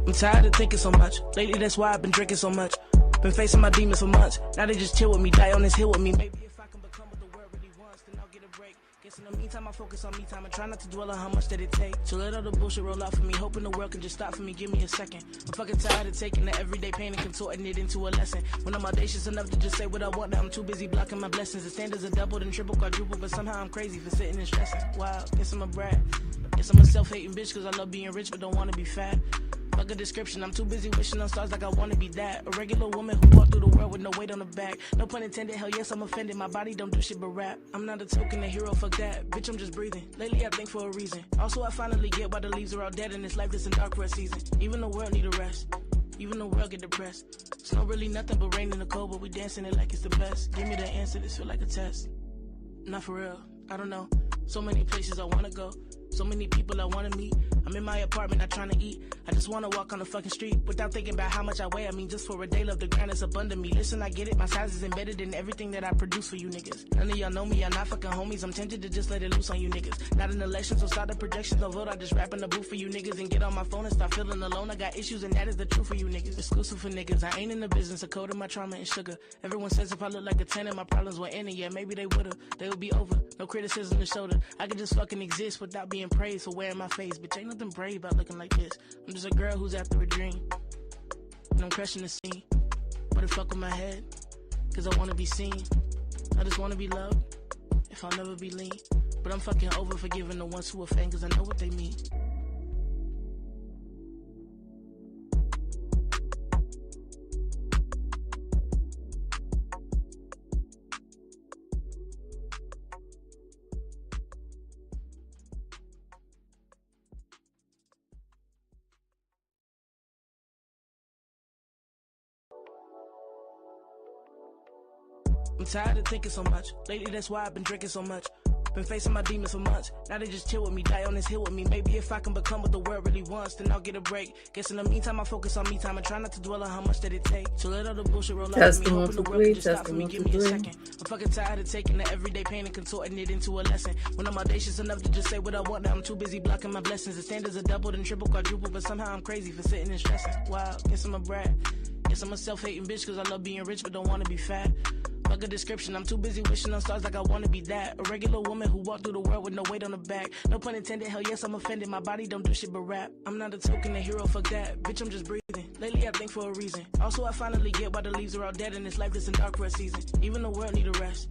I'm tired of thinking so much. Lately, that's why I've been drinking so much. Been facing my demons for months. Now they just chill with me, die on this hill with me. Maybe if I can become what the world really wants, then I'll get a break. Guess in the meantime, I focus on me time and try not to dwell on how much that it takes. So let all the bullshit roll out for me, hoping the world can just stop for me. Give me a second. I'm fucking tired of taking the everyday pain and contorting it into a lesson. When I'm audacious enough to just say what I want, now I'm too busy blocking my blessings. The standards are doubled and triple, quadruple, but somehow I'm crazy for sitting and stressing. Wow, guess I'm a brat. Guess I'm a self-hating bitch cause I love being rich but don't wanna be fat. Fuck a description, I'm too busy wishing on stars like I wanna be that. A regular woman who walked through the world with no weight on her back. No pun intended, hell yes I'm offended. My body don't do shit but rap. I'm not a token, a hero, fuck that. Bitch, I'm just breathing. Lately I think for a reason. Also I finally get why the leaves are all dead in this life that's in dark for a season. Even the world need a rest. Even the world get depressed. It's not really nothing but rain in the cold, but we dancing it like it's the best. Give me the answer, this feel like a test. Not for real, I don't know. So many places I wanna go. So many people I wanna meet. I'm in my apartment, not trying to eat. I just wanna walk on the fucking street without thinking about how much I weigh. I mean, just for a day, love the grind is abundant me. Listen, I get it, my size is embedded in everything that I produce for you niggas. None of y'all know me, I'm not fucking homies. I'm tempted to just let it loose on you niggas. Not an election, so start the projections. Don't vote, I just rap in the booth for you niggas and get on my phone and start feeling alone. I got issues and that is the truth for you niggas. Exclusive for niggas, I ain't in the business of coding my trauma and sugar. Everyone says if I look like a 10 and my problems were ending, yeah, maybe they would've. They would be over, no criticism to shoulder. I could just fucking exist without being praised for wearing my face. Bitch, ain't nothing brave about looking like this. I'm just a girl who's after a dream, and I'm crushing the scene. But it fuck with my head, cause I wanna be seen. I just wanna be loved, if I'll never be lean. But I'm fucking over forgiving the ones who offend, cause I know what they mean. I'm tired of thinking so much. Lately, that's why I've been drinking so much. Been facing my demons for months. Now they just chill with me, die on this hill with me. Maybe if I can become what the world really wants, then I'll get a break. Guess in the meantime, I focus on me time and try not to dwell on how much that it takes. So let all the bullshit roll out for me, hoping the world can just stop for me. Give me a second. I'm fucking tired of taking the everyday pain and contorting it into a lesson. When I'm audacious enough to just say what I want, now I'm too busy blocking my blessings. The standards are doubled and triple, quadruple, but somehow I'm crazy for sitting and stressing. Wow, guess I'm a brat. Guess I'm a self-hating bitch cause I love being rich but don't wanna be fat. Fuck a description, I'm too busy wishing on stars like I wanna be that. A regular woman who walked through the world with no weight on her back. No pun intended, hell yes I'm offended. My body don't do shit but rap. I'm not a token, a hero, fuck that. Bitch, I'm just breathing. Lately I think for a reason. Also I finally get why the leaves are all dead in this life that's in dark for a season. Even the world need a rest.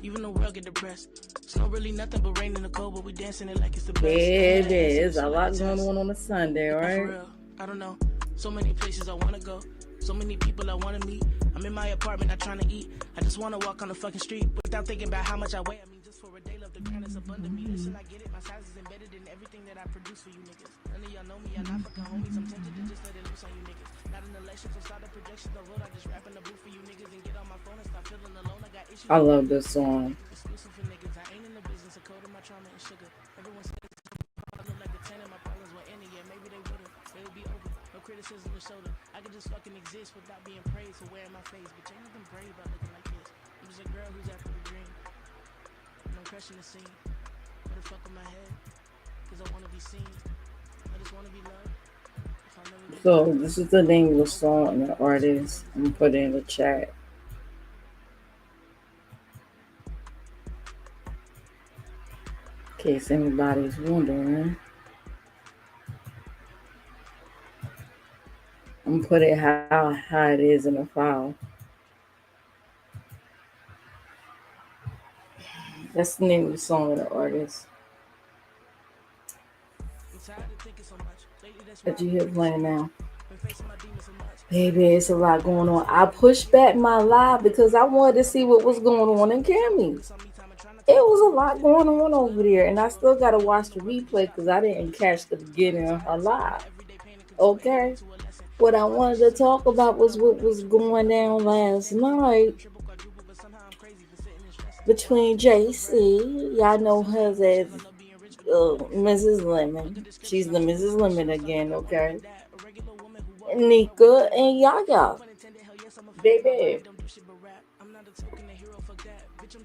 Even the world get depressed. It's not really nothing but rain in the cold, but we dancing it like it's the best. Yeah, it is. A lot going on a Sunday, right? For real, I don't know. So many places I wanna go. So many people I wanna meet. I'm in my apartment, not trying to eat. I just wanna walk on the fucking street without thinking about how much I weigh. I mean, just for a day, love the grind is abundant me. Listen, I get it, my size is embedded in everything that I produce for you niggas. None of y'all know me, I'm not fucking homies. I'm tempted to just let it loose on you niggas. Not an election, so start the projections. Don't vote, I just rap in the booth for you niggas and get on my phone and start feeling alone. I got issues. I love this song. Exclusive for niggas, I ain't in the business of coding my trauma and sugar. Everyone says I look like a 10 and my problems were ending, yeah, maybe they would've. They would be over, no criticism to shoulder. I could just fucking exist without being praised for wearing my face. But ain't nothing brave about looking like this. I'm just a girl who's after a dream, and I'm crushing the scene. But it fuck with my head, cause I wanna be seen. I just wanna be loved. So this is the name of the song and the artist. I'm gonna put it in the chat. In case anybody's wondering. I'm gonna put it how it is in the file. That's the name of the song and the artist. That you hear playing now. Baby, it's a lot going on. I pushed back my live because I wanted to see what was going on in Cammy's. It was a lot going on over there, and I still gotta watch the replay because I didn't catch the beginning of her live. Okay, what I wanted to talk about was what was going down last night between JC, y'all know her as Mrs. Lemon. She's the Mrs. Lemon again, okay? Nyca and Yaya. Baby,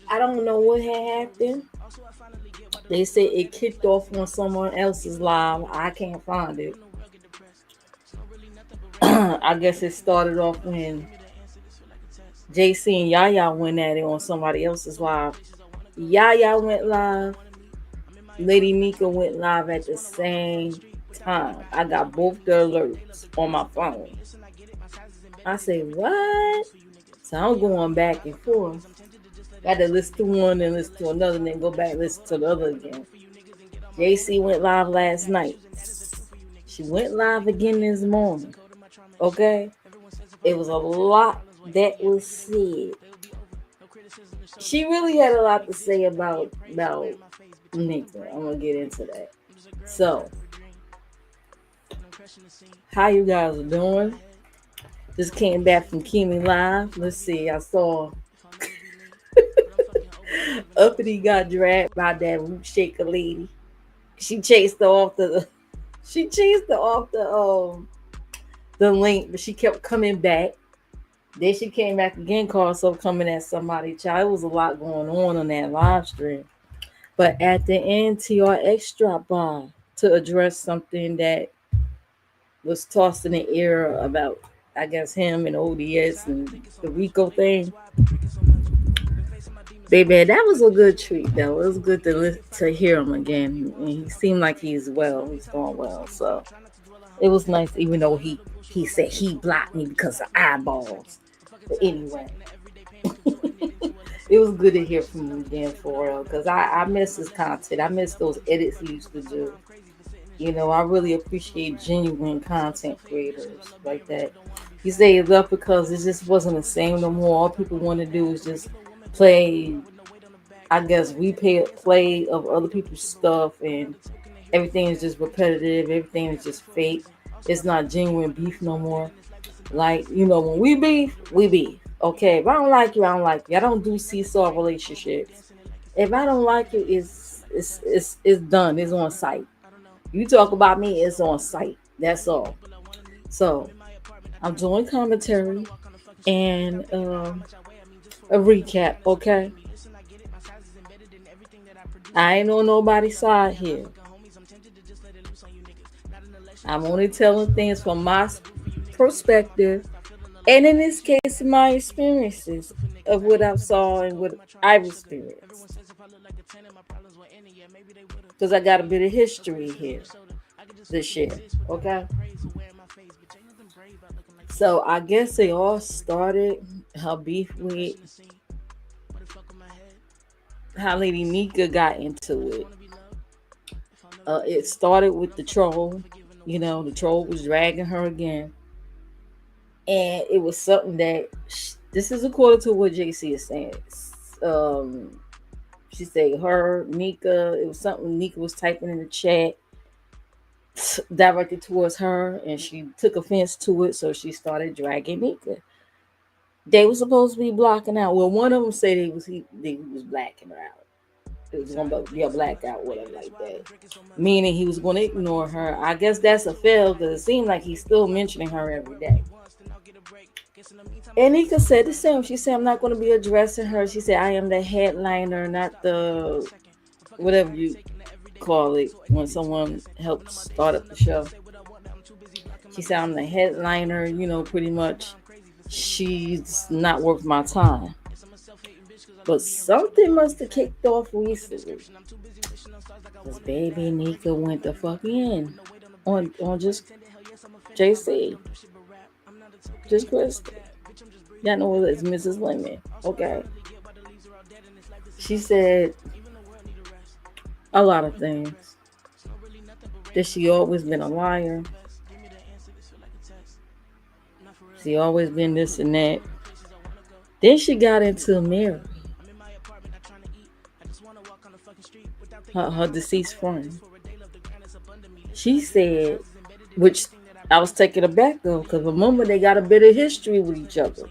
I don't know what had happened. They said it kicked off on someone else's live. I can't find it. I guess it started off when JC and Yaya went at it on somebody else's live. Yaya went live. Lady Nyca went live at the same time. I got both the alerts on my phone. I say, what? So I'm going back and forth. Got to listen to one and listen to another, and then go back and listen to the other again. JC went live last night. She went live again this morning. Okay? It was a lot that was said. She really had a lot to say about Nyca. I'm gonna get into that. So, how you guys are doing? Just came back from Kimi Live. Let's see. I saw Uppity got dragged by that root shaker lady. She chased her off the link, but she kept coming back. Then she came back again, called herself coming at somebody. Child, it was a lot going on that live stream. But at the end, TRX dropped by to address something that was tossed in the air about, I guess, him and ODS and the Rico thing. Baby, that was a good treat, though. It was good to hear him again. And he seemed like he's well. He's doing well. So it was nice, even though he said he blocked me because of eyeballs. But anyway, it was good to hear from you again for real. Because I miss his content. I miss those edits he used to do. You know, I really appreciate genuine content creators like that. He said he left because it just wasn't the same no more. All people want to do is just play, I guess, play of other people's stuff, and everything is just repetitive. Everything is just fake. It's not genuine beef no more. Like, you know, when we beef, we beef. Okay, if I don't like you, I don't like you. I don't do seesaw relationships. If I don't like you, it's done. It's on site. You talk about me, it's on site. That's all. So I'm doing commentary and a recap, okay? I ain't on nobody's side here. I'm only telling things from my perspective, and in this case, my experiences of what I saw and what I've experienced. Because I got a bit of history here this year, okay? So I guess they all started her beef with how Lady Nyca got into it. It started with the troll. You know, the troll was dragging her again. And it was something that, this is according to what JC is saying. She said Nyca, it was something Nyca was typing in the chat directed towards her, and she took offense to it, so she started dragging Nyca. They were supposed to be blocking out. Well, one of them said he was blacking her out. It was going to be a blackout, whatever like that. Meaning he was going to ignore her. I guess that's a fail, because it seemed like he's still mentioning her every day. And Nyca said the same. She said, I'm not going to be addressing her. She said, I am the headliner, not the whatever you call it when someone helps start up the show. She said, I'm the headliner, you know, pretty much. She's not worth my time. But something must have kicked off recently. Because baby Nyca went the fuck in on just JC. Just Krista. Y'all know it's Mrs. Lemon. Okay. She said a lot of things. That she always been a liar. She always been this and that. Then she got into Mary. Her deceased friend. She said, which I was taken aback though, because the moment they got a bit of history with each other.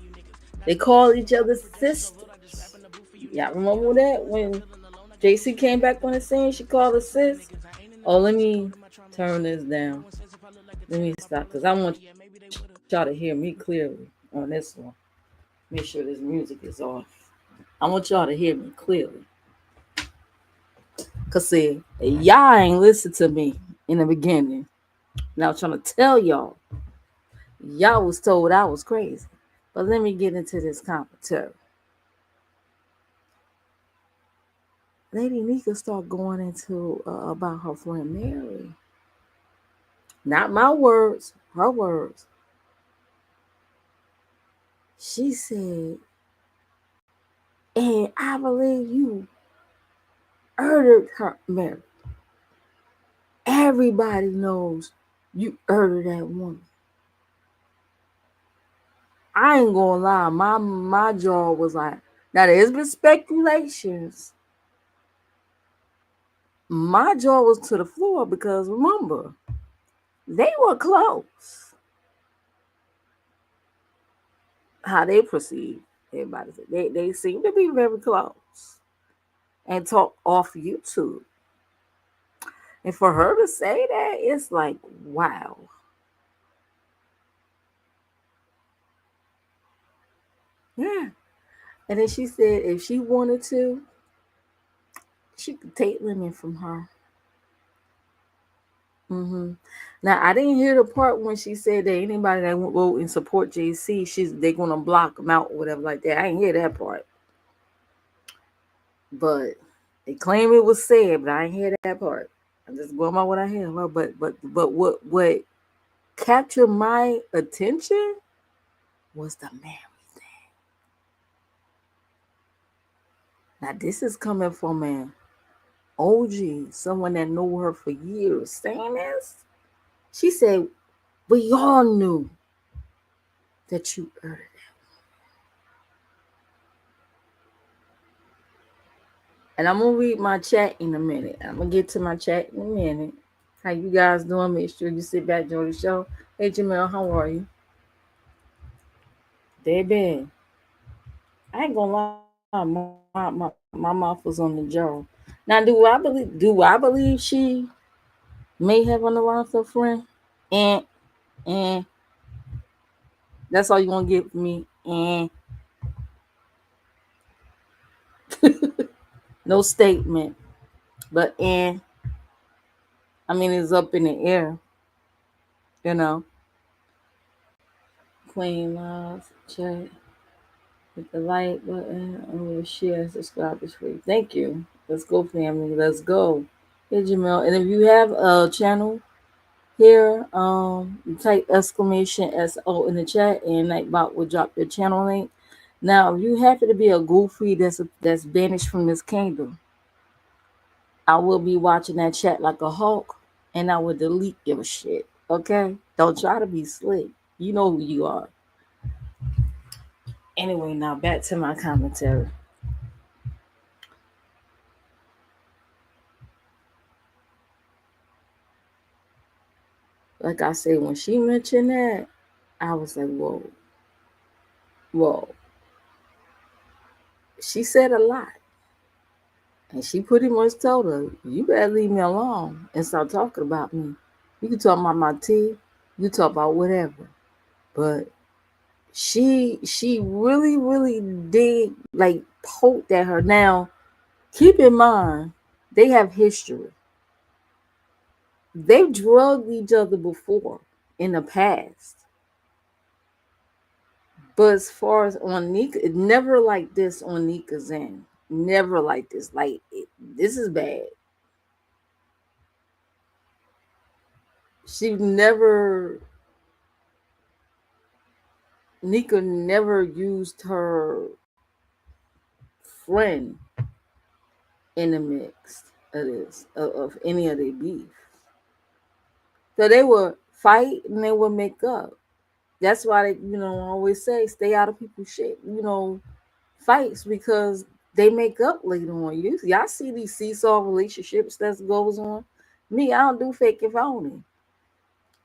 They call each other sisters. Y'all remember that? When JC came back on the scene, she called her sis. Oh, let me turn this down. Let me stop, because I want y'all to hear me clearly on this one. Make sure this music is off. I want y'all to hear me clearly. Because see, y'all ain't listen to me in the beginning. Now I'm trying to tell y'all Y'all was told I was crazy. But let me get into this commentary. Lady Nyca started going into about her friend Mary. Not my words, her words. She said, and I believe you murdered her, Mary. Everybody knows you murdered that woman. I ain't gonna lie, my jaw was like, now there's been speculations. My jaw was to the floor because remember, they were close. How they proceed, everybody said they seem to be very close and talk off YouTube. And for her to say that, it's like, wow. Yeah. And then she said if she wanted to, she could take lemon from her. Now I didn't hear the part when she said that anybody that won't vote and support JC, they're gonna block them out or whatever like that. I didn't hear that part, but they claim it was said, but I didn't hear that part. I'm just going by what I hear. Well, but what captured my attention was the Mary thing. Now this is coming from an OG, someone that know her for years, saying this. She said, we all knew that you earned it. And I'm gonna read my chat in a minute. I'm gonna get to my chat in a minute. How you guys doing? Make sure you sit back, enjoy the show. Hey Jamel, how are you? Baby, I ain't gonna lie, my mouth was on the jaw. Now, do I believe she may have underlined her friend? And and that's all you gonna get from me. And no statement, but and I mean it's up in the air, you know. Queen Loves chat with the like button. I'm gonna share and subscribe is free. Thank you. Let's go, family. Let's go. Hey Jamel. And if you have a channel here, you type exclamation SO in the chat and Nightbot will drop your channel link. Now, if you happen to be a goofy that's banished from this kingdom, I will be watching that chat like a hawk and I will delete your shit. Okay? Don't try to be slick. You know who you are. Anyway, now back to my commentary. Like I said, when she mentioned that, I was like, whoa, whoa. She said a lot. And she pretty much told her, you better leave me alone and start talking about me. You can talk about my tea, you talk about whatever. But she really, really did like poke at her. Now, keep in mind, they have history. They've drugged each other before in the past. But as far as on Nyca, it never like this on Nyca's end. Never like this. This is bad. She never Nyca never used her friend in the mix of this, of any of their beef. So they would fight and they would make up. That's why they, always say stay out of people's shit, fights because they make up later on. Y'all see these seesaw relationships that goes on. Me, I don't do fake and phony.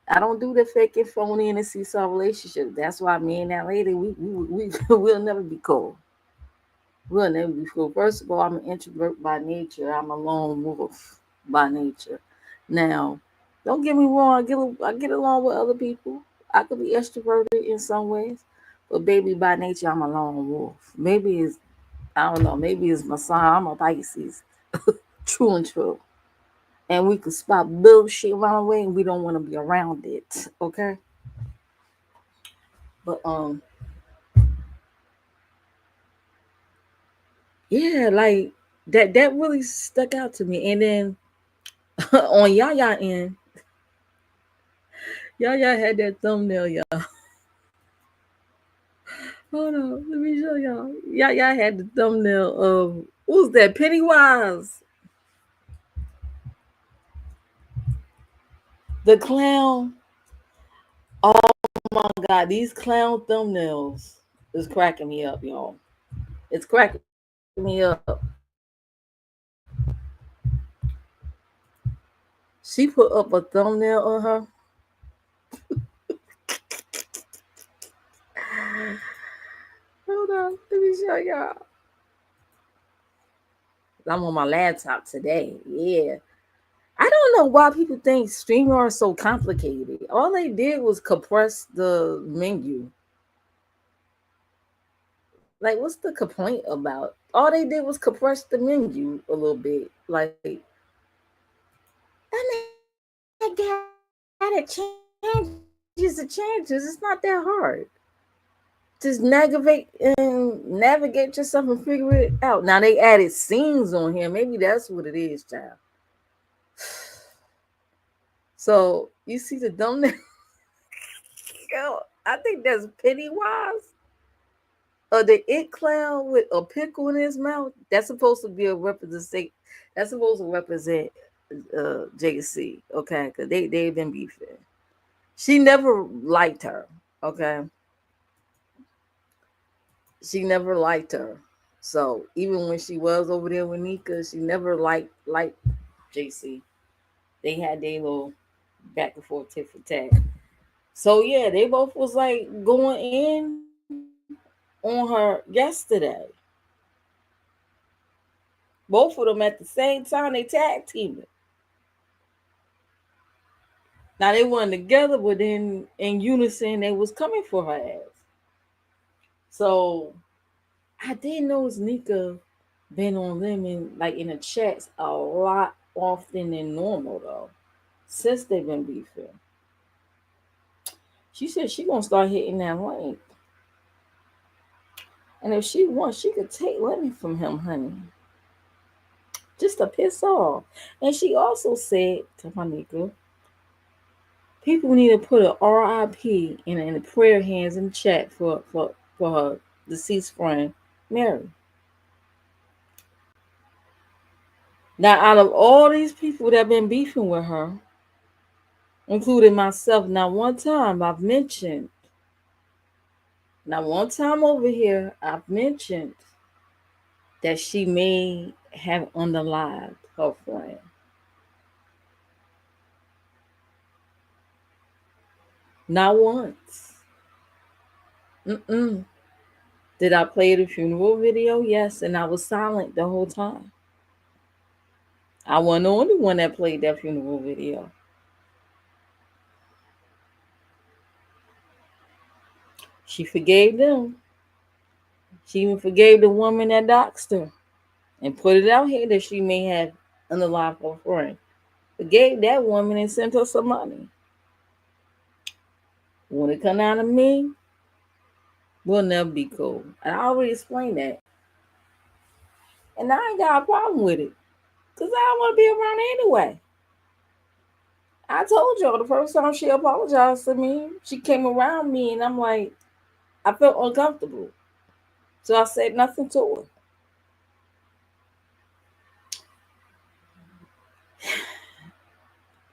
I don't do the fake and phony in a seesaw relationship. That's why me and that lady, we we'll never be cool. We'll never be cool. First of all, I'm an introvert by nature. I'm a lone wolf by nature. Now, don't get me wrong. I get along with other people. I could be extroverted in some ways, but baby, by nature, I'm a lone wolf. Maybe it's I don't know. Maybe it's my sign. I'm a Pisces. True and true. And we could spot bullshit around the way and we don't want to be around it. Okay? But yeah, like that really stuck out to me. And then on Yaya end, Yaya had that thumbnail, y'all. Hold on, let me show y'all. Yaya had the thumbnail of who's that? Pennywise, the clown. Oh my god, these clown thumbnails is cracking me up, y'all. It's cracking me up. She put up a thumbnail on her. Hold on, let me show y'all. I'm on my laptop today. Yeah. I don't know why people think StreamYard is so complicated. All they did was compress the menu. Like, what's the complaint about? All they did was compress the menu a little bit. Like, and they got it changes the changes. It's not that hard. Just navigate yourself and figure it out. Now they added scenes on here. Maybe that's what it is, child. So you see the thumbnail? Yo, I think that's Pennywise. The it clown with a pickle in his mouth. That's supposed to be a representation. That's supposed to represent JC. Okay, because they've been beefing. She never liked her. Okay, she never liked her. So even when she was over there with Nyca, she never liked JC. They had their little back and forth tit for tat. So yeah, they both was like going in on her yesterday. Both of them at the same time they tag teaming. Now they weren't together, but then in unison they was coming for her ass. So I did notice Nyca been on them in the chats a lot often than normal though. Since they've been beefing. She said she gonna start hitting that lane. And if she wants, she could take Lenny from him, honey. Just to piss off. And she also said to Monica, people need to put a RIP in the prayer hands in the chat for her deceased friend, Mary. Now, out of all these people that have been beefing with her, including myself, now one time over here, I've mentioned that she may have unalived her friend. Not once. Mm-mm. Did I play the funeral video? Yes, and I was silent the whole time. I wasn't the only one that played that funeral video. She forgave them. She even forgave the woman that doxed her and put it out here that she may have unalived her friend. Forgave that woman and sent her some money. When it come down to me, we'll never be cool. And I already explained that. And I ain't got a problem with it. Because I don't want to be around anyway. I told y'all the first time she apologized to me, she came around me and I'm like, I felt uncomfortable. So I said nothing to her.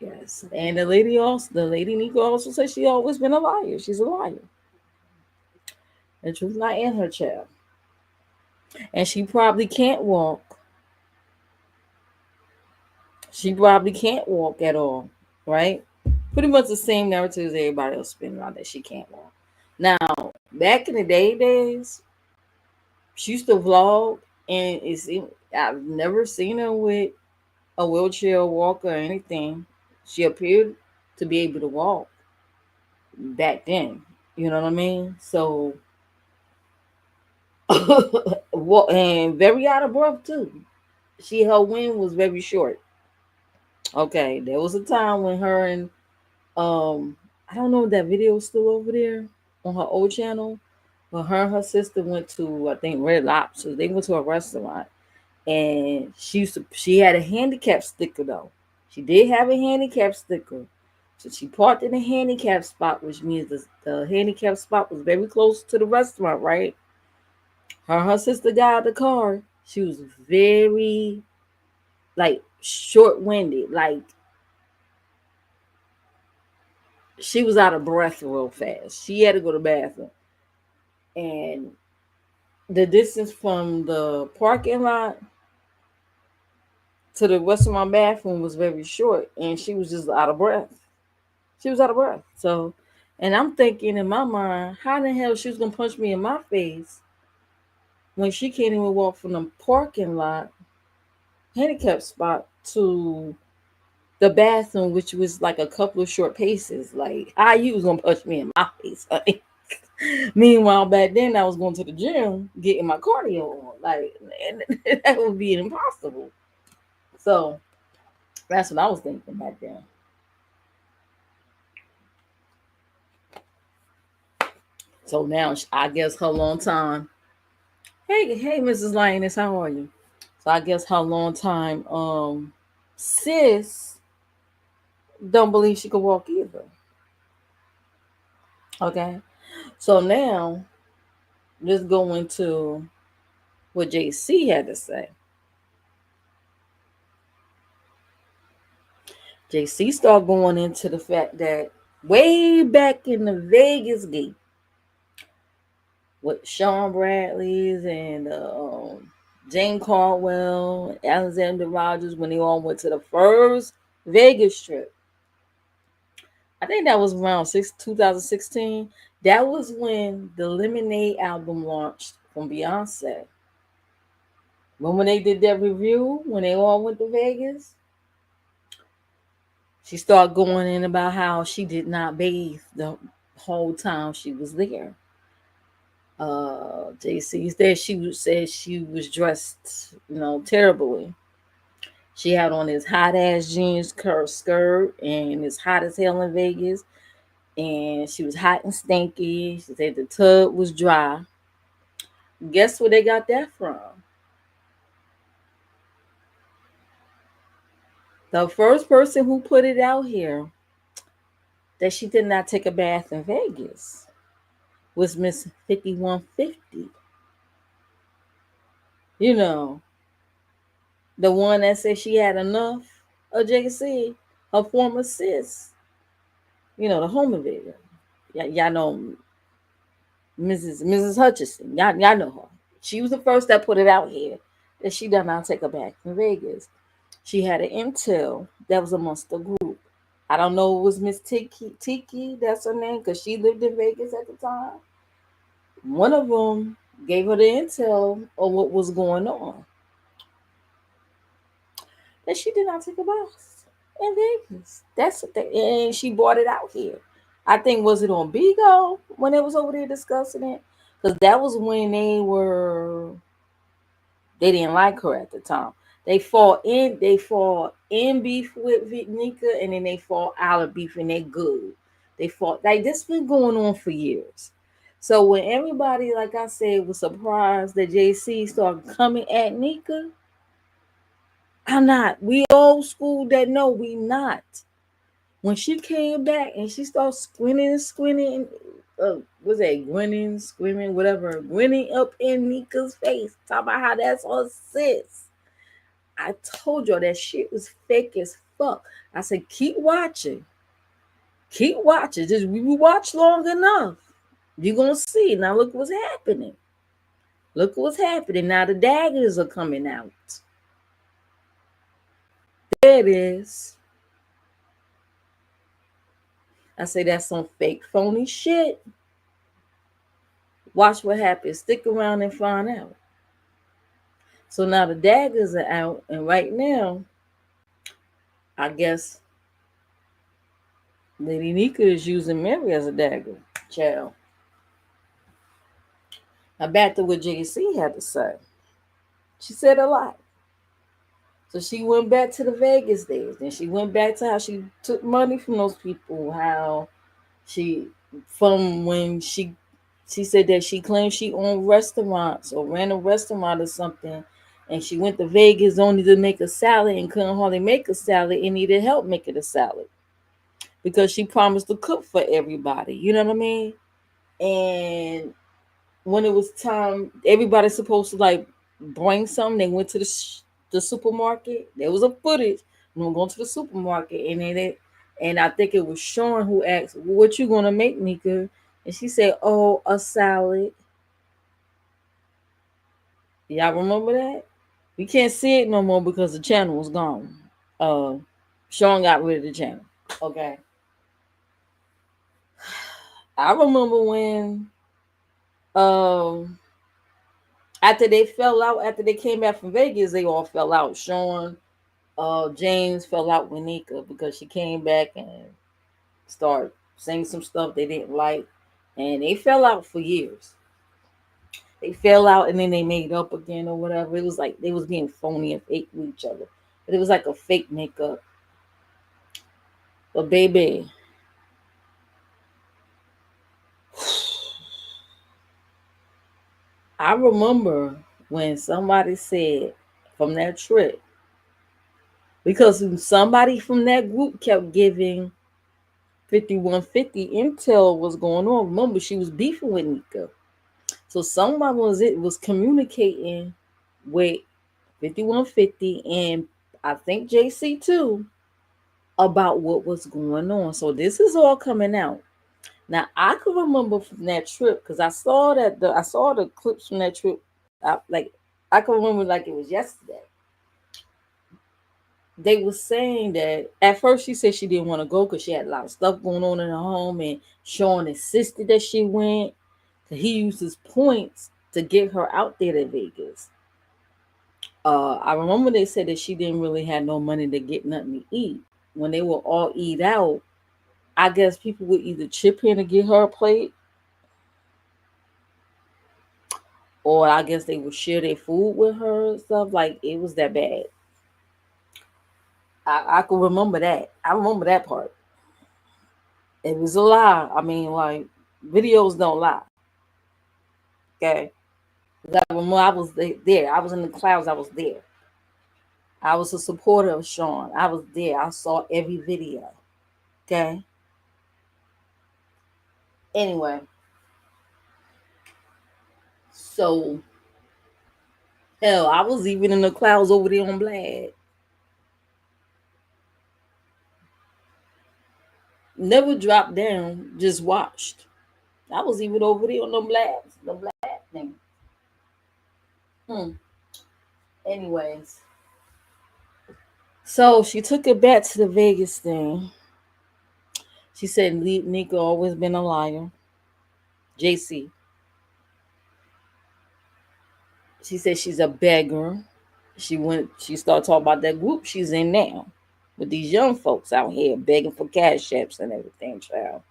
Yes. And the lady Nyca also said she always been a liar. She's a liar. The truth not in her, child. And she probably can't walk. She probably can't walk at all. Right? Pretty much the same narrative as everybody else spinning around that she can't walk. Now, back in the days, she used to vlog and I've never seen her with a wheelchair walker or anything. She appeared to be able to walk back then. You know what I mean? So, and very out of breath too. Her wind was very short. Okay, there was a time when her and I don't know if that video is still over there on her old channel. But her and her sister went to, I think, Red Lobster. They went to a restaurant, and she had a handicap sticker though. She did have a handicap sticker, so she parked in a handicap spot, which means the handicap spot was very close to the restaurant, right? Her sister got out of the car. She was very like short winded, like she was out of breath real fast. She had to go to the bathroom, and the distance from the parking lot to the restaurant bathroom was very short, and she was just out of breath. She was out of breath. So, and I'm thinking in my mind, how the hell she was gonna punch me in my face when she can't even walk from the parking lot handicap spot to the bathroom, which was like a couple of short paces. Like, how you was gonna punch me in my face? Honey? Meanwhile, back then I was going to the gym getting my cardio on. Like, that would be impossible. So that's what I was thinking back then. So now I guess her long time. Hey, Mrs. Lioness, how are you? So I guess her long time sis don't believe she could walk either. Okay. So now let's go into what JC had to say. JC started going into the fact that way back in the Vegas gate with Sean Bradley's and Jane Caldwell, and Alexander Rogers, when they all went to the first Vegas trip. I think that was around 2016. That was when the Lemonade album launched from Beyonce. When they did that review, when they all went to Vegas, she started going in about how she did not bathe the whole time she was there. JC said she was dressed, terribly. She had on this hot ass jeans curved skirt, and it's hot as hell in Vegas. And she was hot and stinky. She said the tub was dry. Guess where they got that from? The first person who put it out here that she did not take a bath in Vegas was Miss 5150. You know, the one that said she had enough of JC, her former sis. The home invader. Y'all know Mrs. Hutchinson. Y'all know her. She was the first that put it out here that she did not take her back in Vegas. She had an intel that was amongst the group. I don't know if it was Miss Tiki, that's her name, because she lived in Vegas at the time. One of them gave her the intel of what was going on. That she did not take a bath in Vegas. That's the thing. And she brought it out here. I think, was it on Bigo when it was over there discussing it? Because that was when they didn't like her at the time. They fall in beef with Nyca, and then they fall out of beef, and they good. They fought like this been going on for years. So when everybody, like I said, was surprised that JC started coming at Nyca, I'm not. We old school that know we not. When she came back and she started squinting, was that grinning, screaming, whatever, grinning up in Nika's face, talking about how that's her sis. I told y'all that shit was fake as fuck. I said, keep watching. Keep watching. Just we watch long enough. You're gonna see. Now look what's happening. Look what's happening. Now the daggers are coming out. There it is. I say that's some fake phony shit. Watch what happens. Stick around and find out. So now the daggers are out, and right now, I guess Lady Nyca is using Mary as a dagger. Child. Now back to what JC had to say. She said a lot. So she went back to the Vegas days. Then she went back to how she took money from those people, how she from when she said that she claimed she owned restaurants or ran a restaurant or something, and she went to Vegas only to make a salad and couldn't hardly make a salad and needed help making a salad because she promised to cook for everybody. You know what I mean? And when it was time, everybody's supposed to like bring something. They went to the supermarket. There was a footage. And we're going to the supermarket, and then and I think it was Sean who asked, well, "What you gonna make, Nyca?" And she said, "Oh, a salad." Y'all remember that? We can't see it no more because the channel was gone. Uh, Sean got rid of the channel. Okay. I remember when um after they fell out, after they came back from Vegas, they all fell out. Sean, James fell out with Nyca because she came back and started saying some stuff they didn't like, and they fell out for years. They fell out and then they made up again or whatever. It was like they was being phony and fake with each other, but it was like a fake makeup. But baby, I remember when somebody said from that trip, because somebody from that group kept giving 5150 intel was going on. Remember, she was beefing with Nyca. So someone was communicating with 5150 and I think JC too about what was going on. So this is all coming out. Now I can remember from that trip because I saw the clips from that trip. I can remember like it was yesterday. They were saying that at first she said she didn't want to go because she had a lot of stuff going on in her home, and Sean insisted that she went. He used his points to get her out there to Vegas. I remember they said that she didn't really have no money to get nothing to eat. When they would all eat out, I guess people would either chip in to get her a plate, or I guess they would share their food with her and stuff. Like it was that bad. I can remember that. I remember that part. It was a lie. I mean, like videos don't lie. Okay. 'Cause I remember I was there. I was in the clouds. I was there. I was a supporter of Sean. I was there. I saw every video. Okay. Anyway, so hell, I was even in the clouds over there on Blad. Never dropped down, just watched. I was even over there on the Blad thing. Hmm. Anyways, so she took it back to the Vegas thing. She said Nyca always been a liar. JC. She said she's a beggar. She started talking about that group she's in now with these young folks out here begging for cash apps and everything, child.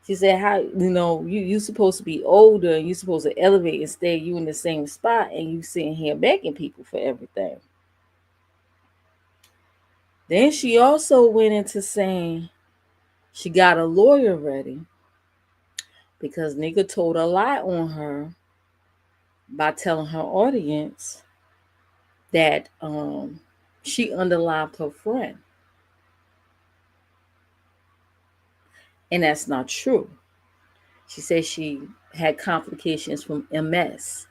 She said, how you supposed to be older and you supposed to elevate, instead you in the same spot and you sitting here begging people for everything. Then she also went into saying she got a lawyer ready because Nyca told a lie on her by telling her audience that she underlined her friend. And that's not true. She said she had complications from MS.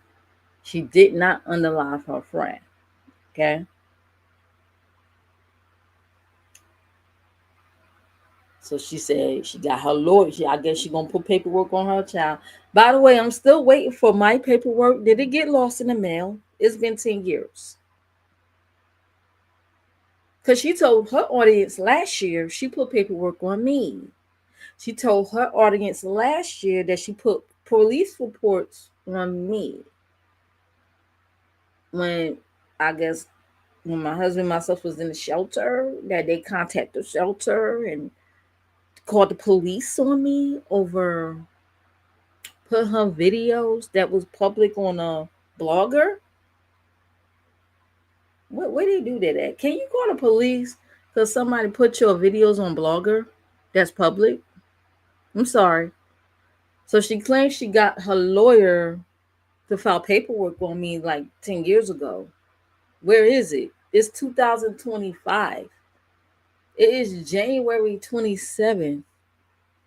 She did not underline her friend. Okay. So she said she got her lawyer. I guess she gonna put paperwork on her child. By the way, I'm still waiting for my paperwork. Did it get lost in the mail? It's been 10 years. Because she told her audience last year she put paperwork on me. She told her audience last year that she put police reports on me. When I guess when my husband and myself was in the shelter, that they contacted the shelter and called the police on me over put her videos that was public on a blogger. Where do you do that at? Can you call the police because somebody put your videos on blogger that's public? I'm sorry. So she claims she got her lawyer to file paperwork on me like 10 years ago. Where is it? It's 2025. It is January 27th,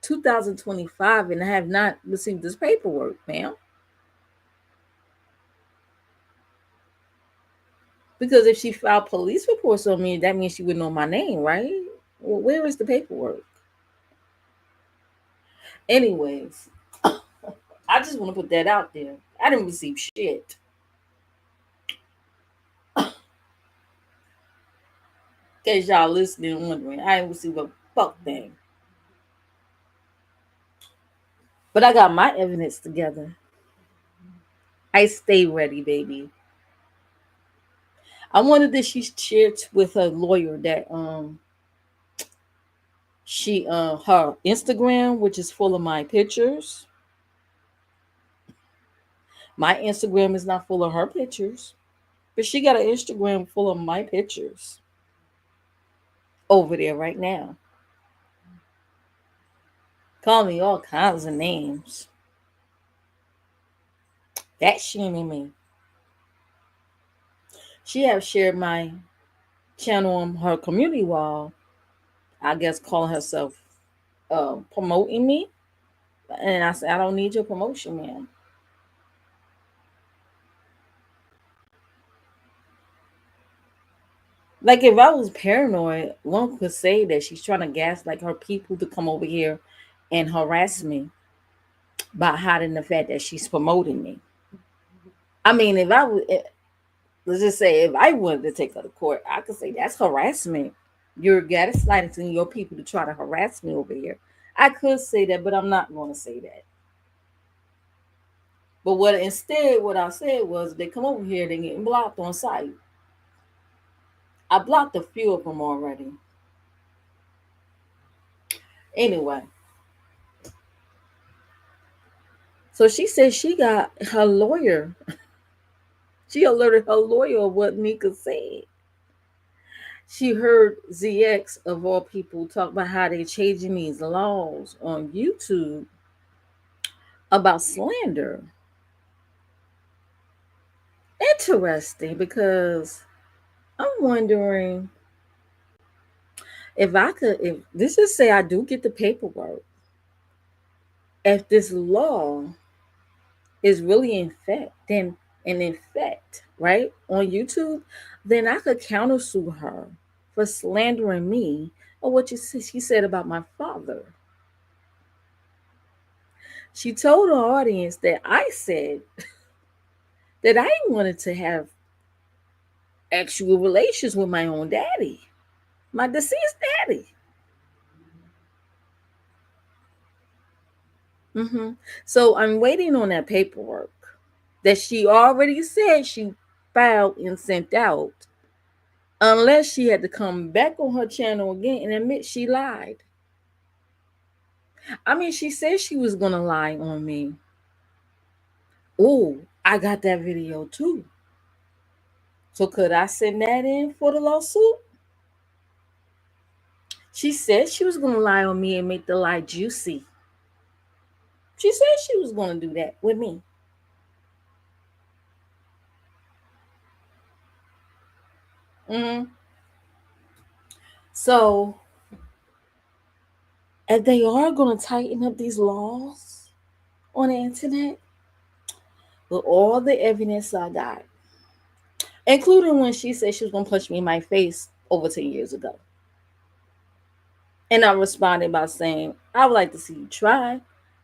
2025, and I have not received this paperwork, ma'am. Because if she filed police reports on me, that means she would know my name, right? Well, where is the paperwork? Anyways, I just want to put that out there. I didn't receive shit. In case y'all listening and wondering, I didn't receive a fuck thing. But I got my evidence together. I stay ready, baby. I wanted that she shared with her lawyer that she her Instagram, which is full of my pictures. My Instagram is not full of her pictures, but she got an Instagram full of my pictures over there right now. Call me all kinds of names. That's shaming me. She have shared my channel on her community wall. I guess calling herself promoting me. And I said, I don't need your promotion, man. Like if I was paranoid, one could say that she's trying to gaslight her people to come over here and harass me by hiding the fact that she's promoting me. I mean, if I was, let's just say, if I wanted to take her to court, I could say that's harassment. You're gaslighting your people to try to harass me over here. I could say that, but I'm not going to say that. But what I said was, if they come over here, they're getting blocked on site. I blocked a few of them already. Anyway, so she said she got her lawyer. She alerted her lawyer of what Nyca said. She heard ZX, of all people, talk about how they're changing these laws on YouTube about slander. Interesting, because I'm wondering if this is say I do get the paperwork, if this law is really in fact, then and in fact, right, on YouTube, then I could countersue her for slandering me or what she said about my father. She told her audience that I said that I wanted to have actual relations with my own daddy, my deceased daddy. So I'm waiting on that paperwork that she already said she filed and sent out, unless she had to come back on her channel again and admit she lied. I mean, she said she was going to lie on me. Oh, I got that video too. So could I send that in for the lawsuit? She said she was going to lie on me and make the lie juicy. She said she was going to do that with me. So, if they are going to tighten up these laws on the internet, with all the evidence I got, including when she said she was going to punch me in my face over 10 years ago. And I responded by saying, I would like to see you try.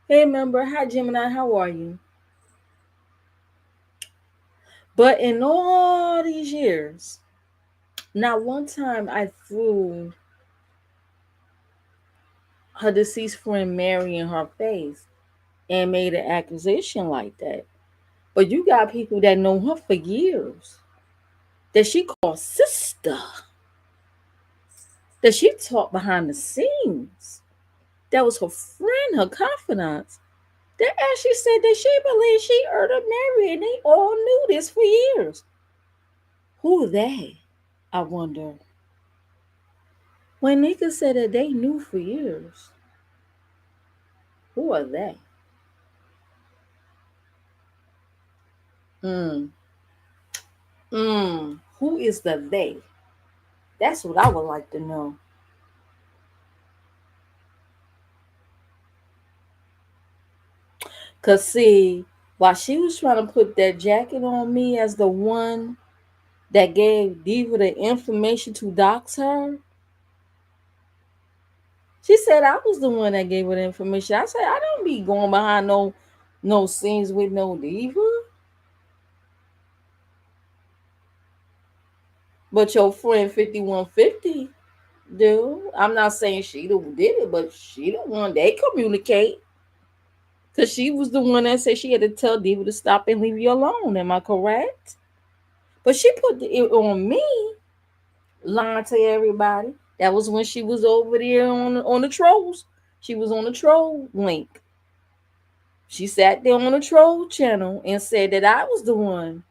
Hey, member, hi, Gemini, how are you? But in all these years, not one time I threw her deceased friend Mary in her face and made an accusation like that. But you got people that know her for years, that she called sister, that she taught behind the scenes, that was her friend, her confidant, that actually said that she believed she murdered Mary, and they all knew this for years. Who are they? I wonder. When Nyca said that they knew for years, Who are they? Mm. Who is the they? That's what I would like to know. Cause see, while she was trying to put that jacket on me as the one that gave Diva the information to dox her, she said I was the one that gave her the information. I said I don't be going behind no scenes with no Diva. But your friend 5150 do. I'm not saying she the did it, but she the one they communicate. Cause she was the one that said she had to tell Diva to stop and leave you alone. Am I correct? But she put it on me, lying to everybody. That was when she was over there on the trolls. She was on the troll link. She sat there on the troll channel and said that I was the one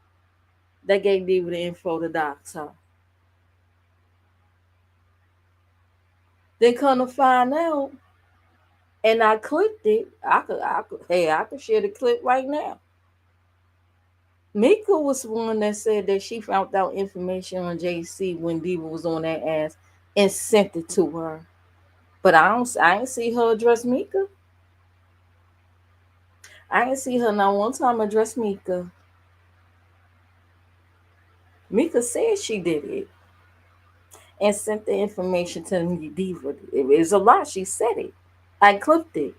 that gave Diva the info to dox her. Then come to find out, and I clipped it. I could share the clip right now. Mika was the one that said that she found out information on JC when Diva was on that ass and sent it to her. But I ain't see her address Mika. I ain't see her not one time address Mika. Mika said she did it and sent the information to Diva. It is a lie. She said it. I clipped it.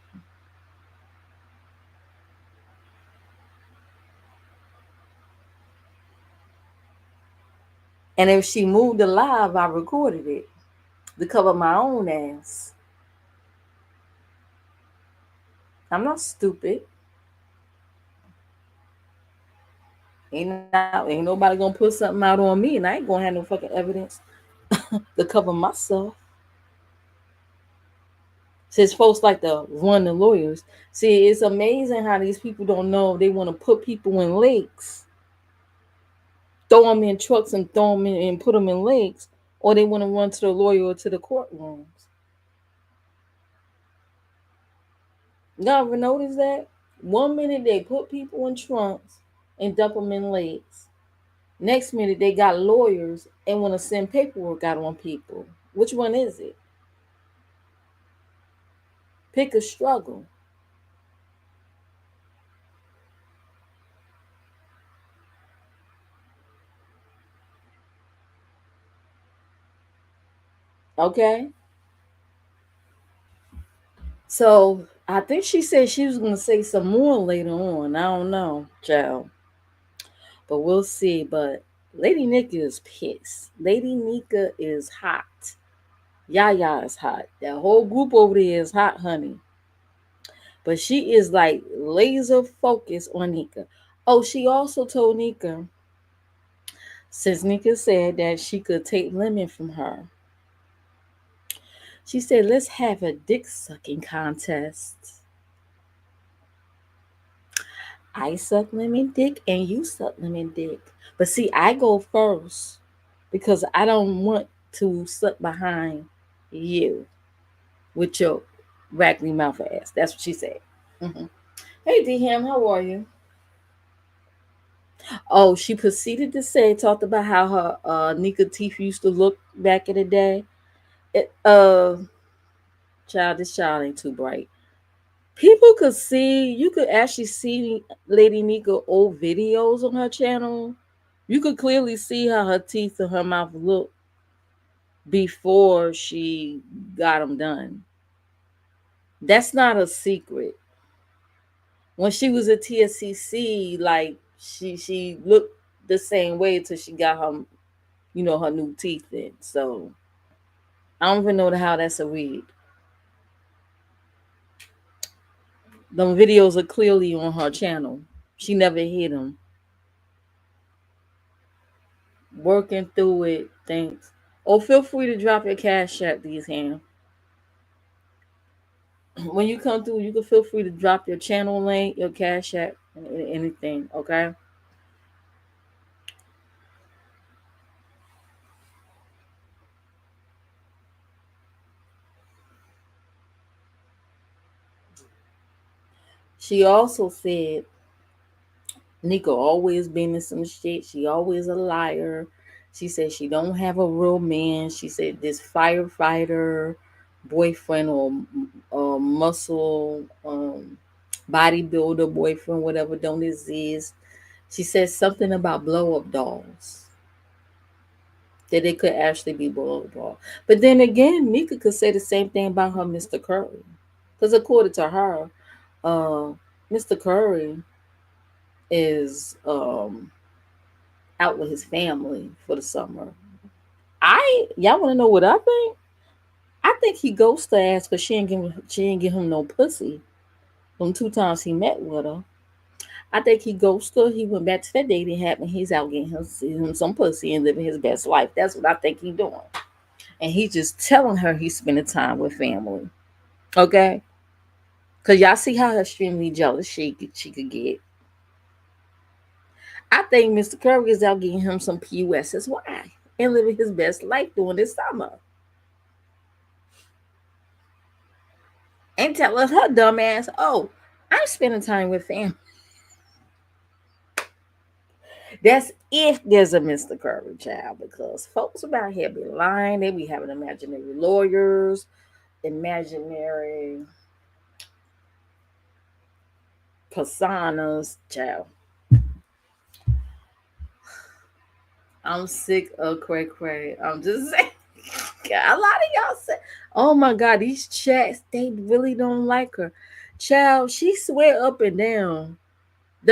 And if she moved the live, I recorded it to cover my own ass. I'm not stupid. Ain't nobody gonna put something out on me, and I ain't gonna have no fucking evidence to cover myself. Since folks like to run the lawyers. See, it's amazing how these people don't know they want to put people in lakes, throw them in trucks and throw them in and put them in lakes, or they want to run to the lawyer or to the courtrooms. Y'all ever notice that? One minute they put people in trunks and dump them in lakes. Next minute they got lawyers and want to send paperwork out on people. Which one is it? Pick a struggle. Okay? So I think she said she was gonna say some more later on. I don't know, child. But we'll see. But Lady Nika is pissed. Lady Nika is hot. Yaya is hot. That whole group over there is hot, honey. But she is like laser focused on Nika. Oh, she also told Nika, since Nika said that she could take Lemon from her, she said, let's have a dick sucking contest. I suck lemon dick and you suck lemon dick. But see, I go first because I don't want to suck behind you with your raggedy mouth ass. That's what she said. Hmm. Hey, DM, how are you? Oh, she proceeded to say, talked about how her Nika teeth used to look back in the day. It, child, this child ain't too bright. People could see, you could actually see Lady Nika old videos on her channel. You could clearly see how her teeth and her mouth look before she got them done. That's not a secret. When she was at TSCC, like she looked the same way till she got her, her new teeth in. So I don't even know how that's a read. Them videos are clearly on her channel. She never hid them. Working through it. Thanks. Oh, feel free to drop your cash at these hands. When you come through, you can feel free to drop your channel link, your cash app, anything. Okay. She also said Nyca always been in some shit. She always a liar. She said she don't have a real man. She said this firefighter boyfriend or muscle bodybuilder boyfriend, whatever, don't exist. She said something about blow up dolls. That it could actually be blow up dolls. But then again, Nyca could say the same thing about her Mr. Curry. Because according to her, uh, Mr. Curry is out with his family for the summer. Y'all want to know what I think? I think he ghosted her ass because she ain't give him no pussy. Them 2 times he met with her, I think he ghosted her. He went back to that dating app and he's out getting him some pussy and living his best life. That's what I think he's doing. And he's just telling her he's spending time with family. Okay, because y'all see how extremely jealous she could get. I think Mr. Curry is out getting him some PUSSY and living his best life during this summer. And telling her dumb ass, oh, I'm spending time with family. That's if there's a Mr. Curry child, because folks about here be lying. They be having imaginary lawyers, imaginary personas, child. I'm sick of cray cray. I'm just saying. A lot of y'all say, oh my God, these chats, they really don't like her. Child, she swear up and down.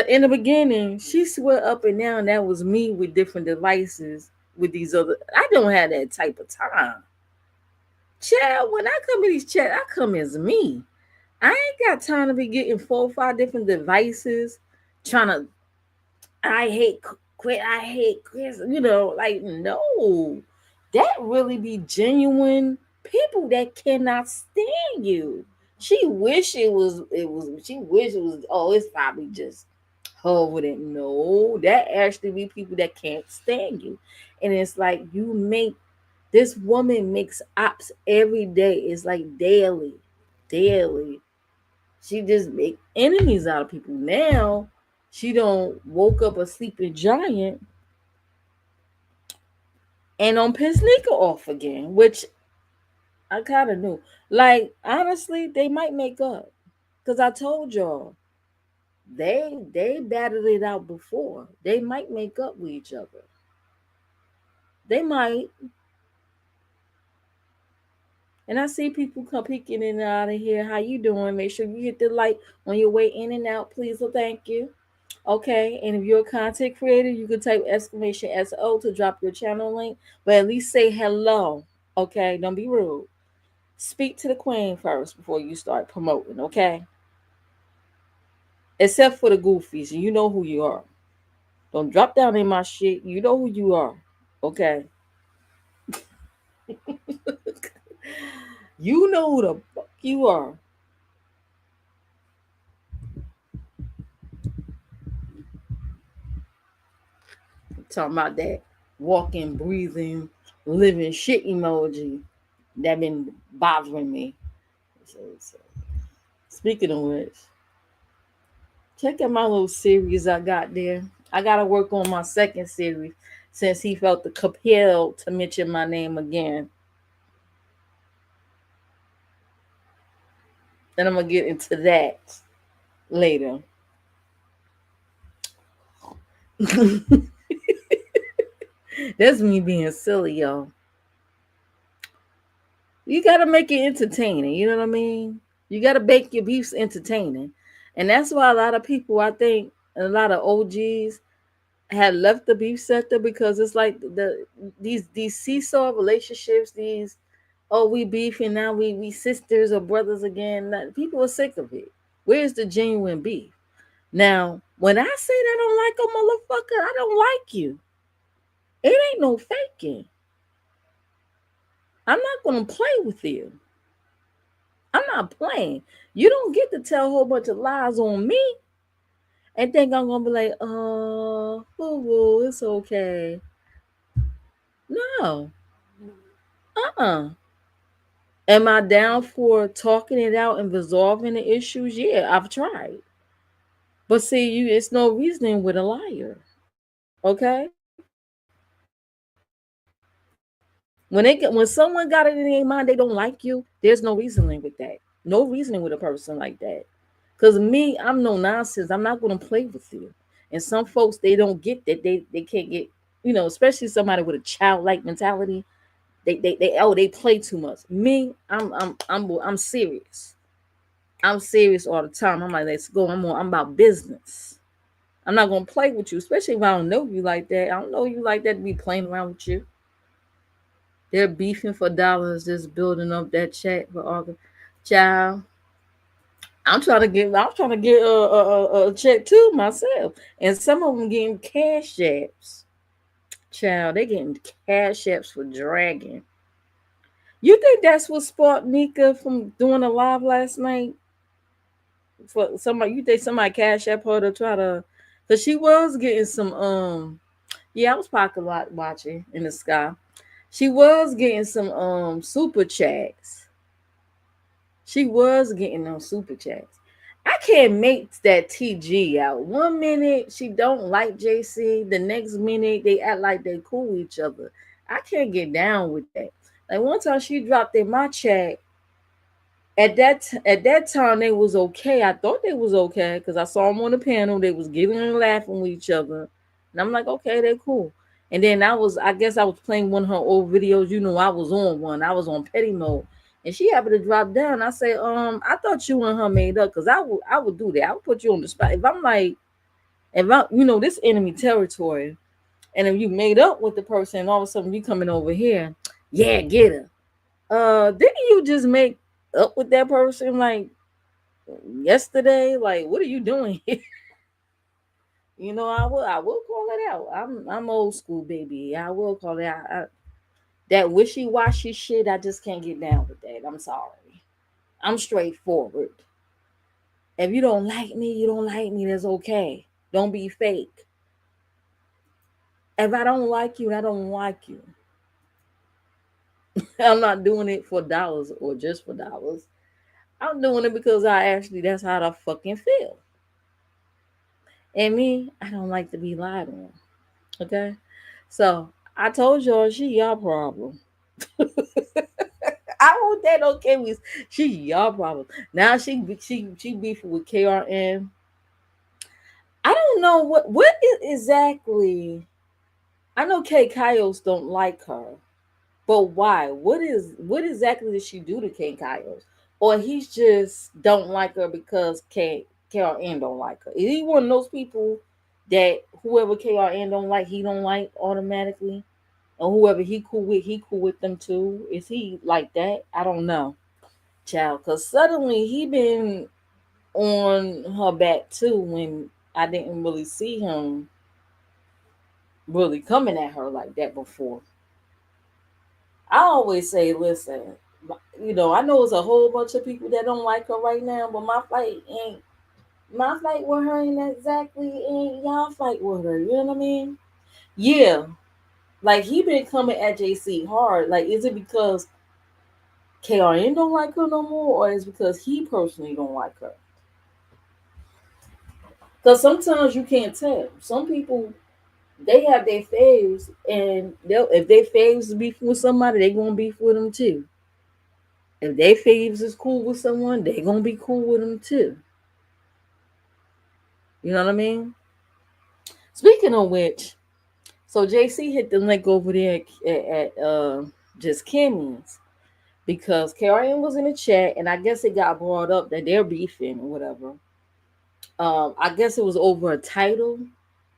In the beginning, she swear up and down that was me with different devices with these other. I don't have that type of time. Child, when I come in these chats, I come as me. I ain't got time to be getting 4 or 5 different devices trying to I hate quit. I hate Chris. Like no, that really be genuine people that cannot stand you. She wish it was. It was. She wish it was. Oh, it's probably just her with it. No, that actually be people that can't stand you, and it's like you make this woman makes ops every day. It's like daily, daily. She just make enemies out of people. Now she don't woke up a sleeping giant and on piss Nika off again, which I kind of knew. Like honestly, they might make up because I told y'all they battled it out before. They might make up with each other. They might. And I see people come peeking in and out of here. How you doing? Make sure you hit the like on your way in and out, please. So thank you. Okay, and if you're a content creator, you can type exclamation SO to drop your channel link, but at least say hello. Okay, don't be rude. Speak to the queen first before you start promoting, okay? Except for the goofies, you know who you are. Don't drop down in my shit. You know who you are, okay? You know who the fuck you are. Talking about that walking, breathing, living shit emoji that been bothering me. So, speaking of which, check out my little series I got there. I gotta work on my second series since he felt the compelled to mention my name again. And I'm gonna get into that later. That's me being silly, y'all. You gotta make it entertaining, you know what I mean? You gotta make your beefs entertaining. And that's why a lot of people, I think, a lot of OGs had left the beef sector because it's like these seesaw relationships, these we beefing now we sisters or brothers again. People are sick of it. Where's the genuine beef? Now, when I say that I don't like a motherfucker, I don't like you. It ain't no faking. I'm not gonna play with you. I'm not playing. You don't get to tell a whole bunch of lies on me and think I'm gonna be like, boo, it's okay. No. Uh-uh. Am I down for talking it out and resolving the issues? Yeah, I've tried. But see, you it's no reasoning with a liar. Okay? When someone got it in their mind they don't like you, there's no reasoning with that. No reasoning with a person like that. Cause me, I'm no nonsense. I'm not gonna play with you. And some folks they don't get that. They can't get, especially somebody with a childlike mentality. They play too much. Me, I'm serious. I'm serious all the time. I'm like, let's go. I'm about business. I'm not gonna play with you, especially if I don't know you like that. I don't know you like that to be playing around with you. They're beefing for dollars, just building up that chat for all the child. I'm trying to get a check too myself, and some of them getting cash apps. Child, they getting cash apps for dragging. You think that's what sparked Nyca from doing a live last night? For somebody, you think somebody cash app her to try to, cause she was getting some. Yeah, I was pocket lot watching in the sky. She was getting some super chats. She was getting those super chats. I can't make that TG out. One minute she don't like JC, the next minute they act like they cool with each other. I can't get down with that. Like one time she dropped in my chat. At that time they was okay. I thought they was okay because I saw them on the panel. They was giggling and laughing with each other, and I'm like, okay, they're cool. And then I guess I was playing one of her old videos. I was on one. I was on petty mode, and she happened to drop down. I say, I thought you and her made up because I would do that. I would put you on the spot if I'm like, if I, this enemy territory, and if you made up with the person, and all of a sudden you coming over here, yeah, get her. Didn't you just make up with that person like yesterday? Like, what are you doing here? I will call it out. I'm old school, baby. I will call it out. That wishy washy shit, I just can't get down with that. I'm sorry. I'm straightforward. If you don't like me, you don't like me. That's okay. Don't be fake. If I don't like you, I don't like you. I'm not doing it for dollars or just for dollars. I'm doing it because that's how I fucking feel. And me, I don't like to be lied on. Okay? So I told y'all she y'all problem. I want that okay with she y'all problem. Now she beefing with KRN. I don't know what is exactly. I know K Kyos don't like her. But why? What exactly did she do to King Kyos? Or he's just don't like her because KRN don't like her. Is he one of those people that whoever KRN don't like, he don't like automatically? And whoever he cool with them too? Is he like that? I don't know. Child, cause suddenly he been on her back too when I didn't really see him really coming at her like that before. I always say, listen, I know it's a whole bunch of people that don't like her right now, but my fight with her ain't exactly ain't y'all fight with her. You know what I mean? Yeah. Like he been coming at JC hard. Like, is it because KRN don't like her no more, or is it because he personally don't like her? Because sometimes you can't tell. Some people they have their faves, and if their faves beef with somebody, they gonna beef with them too. If they faves is cool with someone, they gonna be cool with them too. You know what I mean? Speaking of which, so JC hit the link over there at just Kimmy's because Karen was in the chat, and I guess it got brought up that they're beefing or whatever. I guess it was over a title.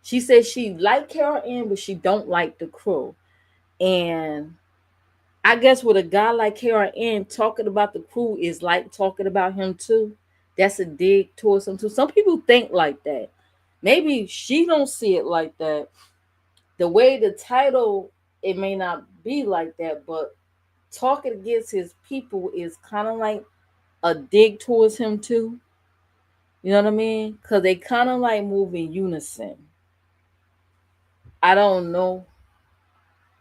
She said she liked Karen, but she don't like the crew. And I guess with a guy like Karen talking about the crew is like talking about him too. That's a dig towards him too. Some people think like that. Maybe she don't see it like that. The way the title, it may not be like that, but talking against his people is kind of like a dig towards him too. You know what I mean? Because they kind of like move in unison. I don't know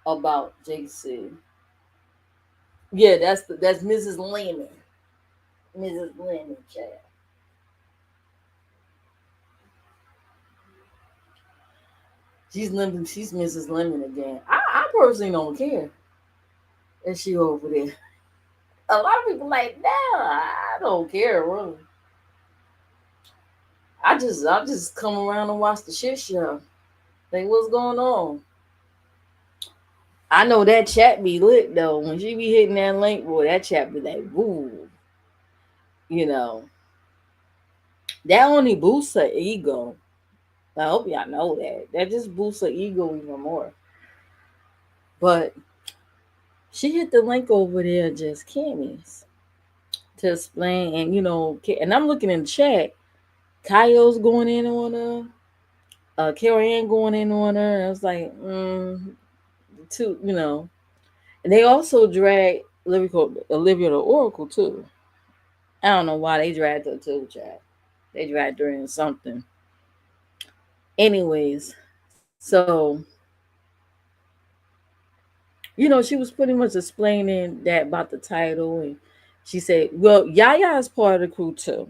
about JC. Yeah, that's Mrs. Lemon. Mrs. Lemon, child. She's Mrs. Lemon again. I personally don't care that she over there. A lot of people like, no, I don't care really. I just come around and watch the shit show. Like what's going on? I know that chat be lit though. When she be hitting that link, boy, that chat be like, woo. You know, that only boosts her ego. I hope y'all know that. That just boosts her ego even more. But she hit the link over there, just Kimmy's, to explain. And, and I'm looking in the chat. Kyo's going in on her. Carrie Ann going in on her. And I was like, too, And they also dragged Olivia the Oracle, too. I don't know why they dragged her, too, chat. They dragged her in something. Anyways, so she was pretty much explaining that about the title, and she said, "Well, Yaya is part of the crew too,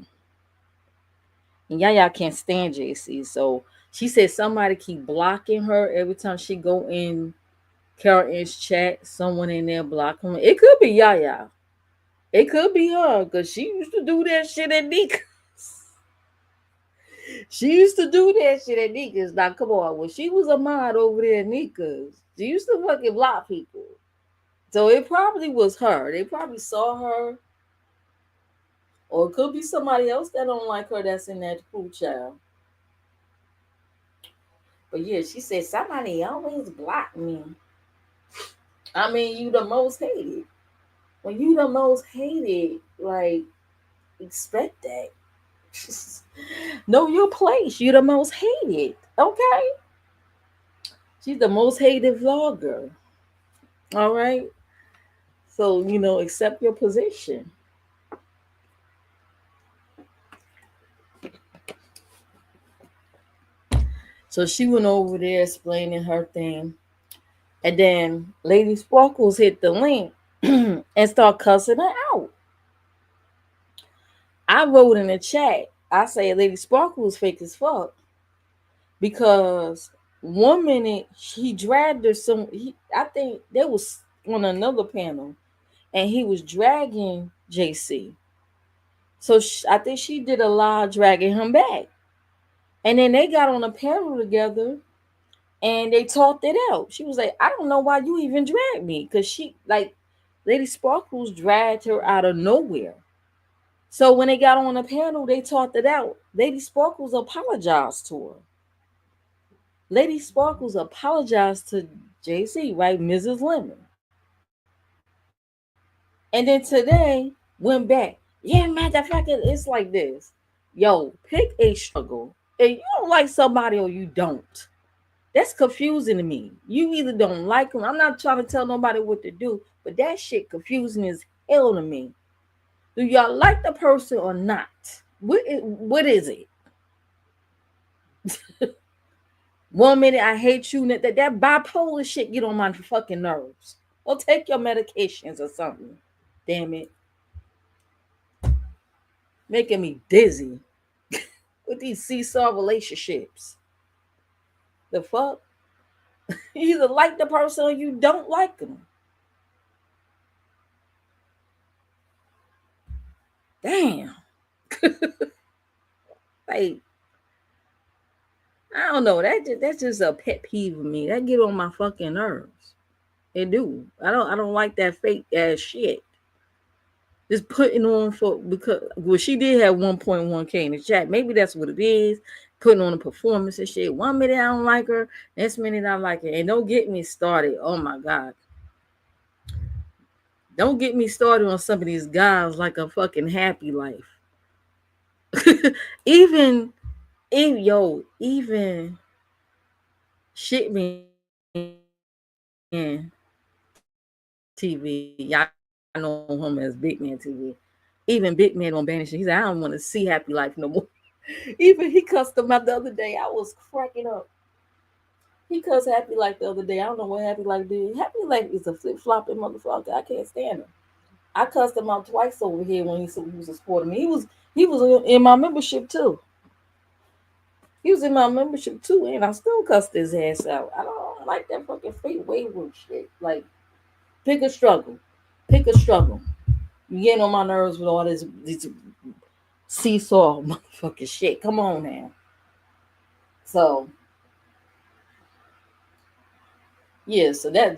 and Yaya can't stand JC." So she said somebody keep blocking her every time she go in Karen's chat. Someone in there blocking her. It could be Yaya. It could be her because she used to do that shit at Nyca. She used to do that shit at Nika's. Now, come on. When she was a mod over there at Nika's, she used to fucking block people. So it probably was her. They probably saw her. Or it could be somebody else that don't like her that's in that pool child. But yeah, she said somebody always block me. I mean, you the most hated. When you the most hated, like, expect that. Know your place. You the most hated. Okay? She's the most hated vlogger. All right? So, accept your position. So she went over there explaining her thing. And then Lady Sparkles hit the link and start cussing her out. I wrote in the chat, I say Lady Sparkles fake as fuck. Because one minute he dragged her I think they was on another panel and he was dragging JC. So I think she did a live dragging him back. And then they got on a panel together and they talked it out. She was like, I don't know why you even dragged me. Because Lady Sparkles dragged her out of nowhere. So when they got on the panel, they talked it out. Lady Sparkles apologized to her. Lady Sparkles apologized to JC, right? Mrs. Lemon. And then today went back. Yeah, motherfucker, it's like this. Yo, pick a struggle. And you don't like somebody or you don't. That's confusing to me. You either don't like them. I'm not trying to tell nobody what to do, but that shit confusing as hell to me. Do y'all like the person or not? What is it? One minute I hate you, that bipolar shit get on my fucking nerves. Or take your medications or something. Damn it. Making me dizzy with these seesaw relationships. The fuck? You either like the person or you don't like them. Damn. Like, I don't know. That's just a pet peeve of me. That get on my fucking nerves. It do. I don't like that fake ass shit. Just putting on because she did have 1.1K in the chat. Maybe that's what it is. Putting on a performance and shit. One minute I don't like her, next minute I like her. And don't get me started. Oh my God. Don't get me started on some of these guys like a fucking happy life. even shit man TV. Y'all know him as Big Man TV. Even Big Man on Banish. He said, I don't want to see Happy Life no more. Even he cussed him out the other day. I was cracking up. He cussed Happy Life the other day. I don't know what Happy Life did. Happy Life is a flip flopping motherfucker. I can't stand him. I cussed him out twice over here when he said he was supporting me. He was in my membership too. He was in my membership too, and I still cussed his ass out. I don't like that fucking free wayward shit. Like, pick a struggle. Pick a struggle. You getting on my nerves with all this seesaw motherfucking shit. Come on now. So yeah, so that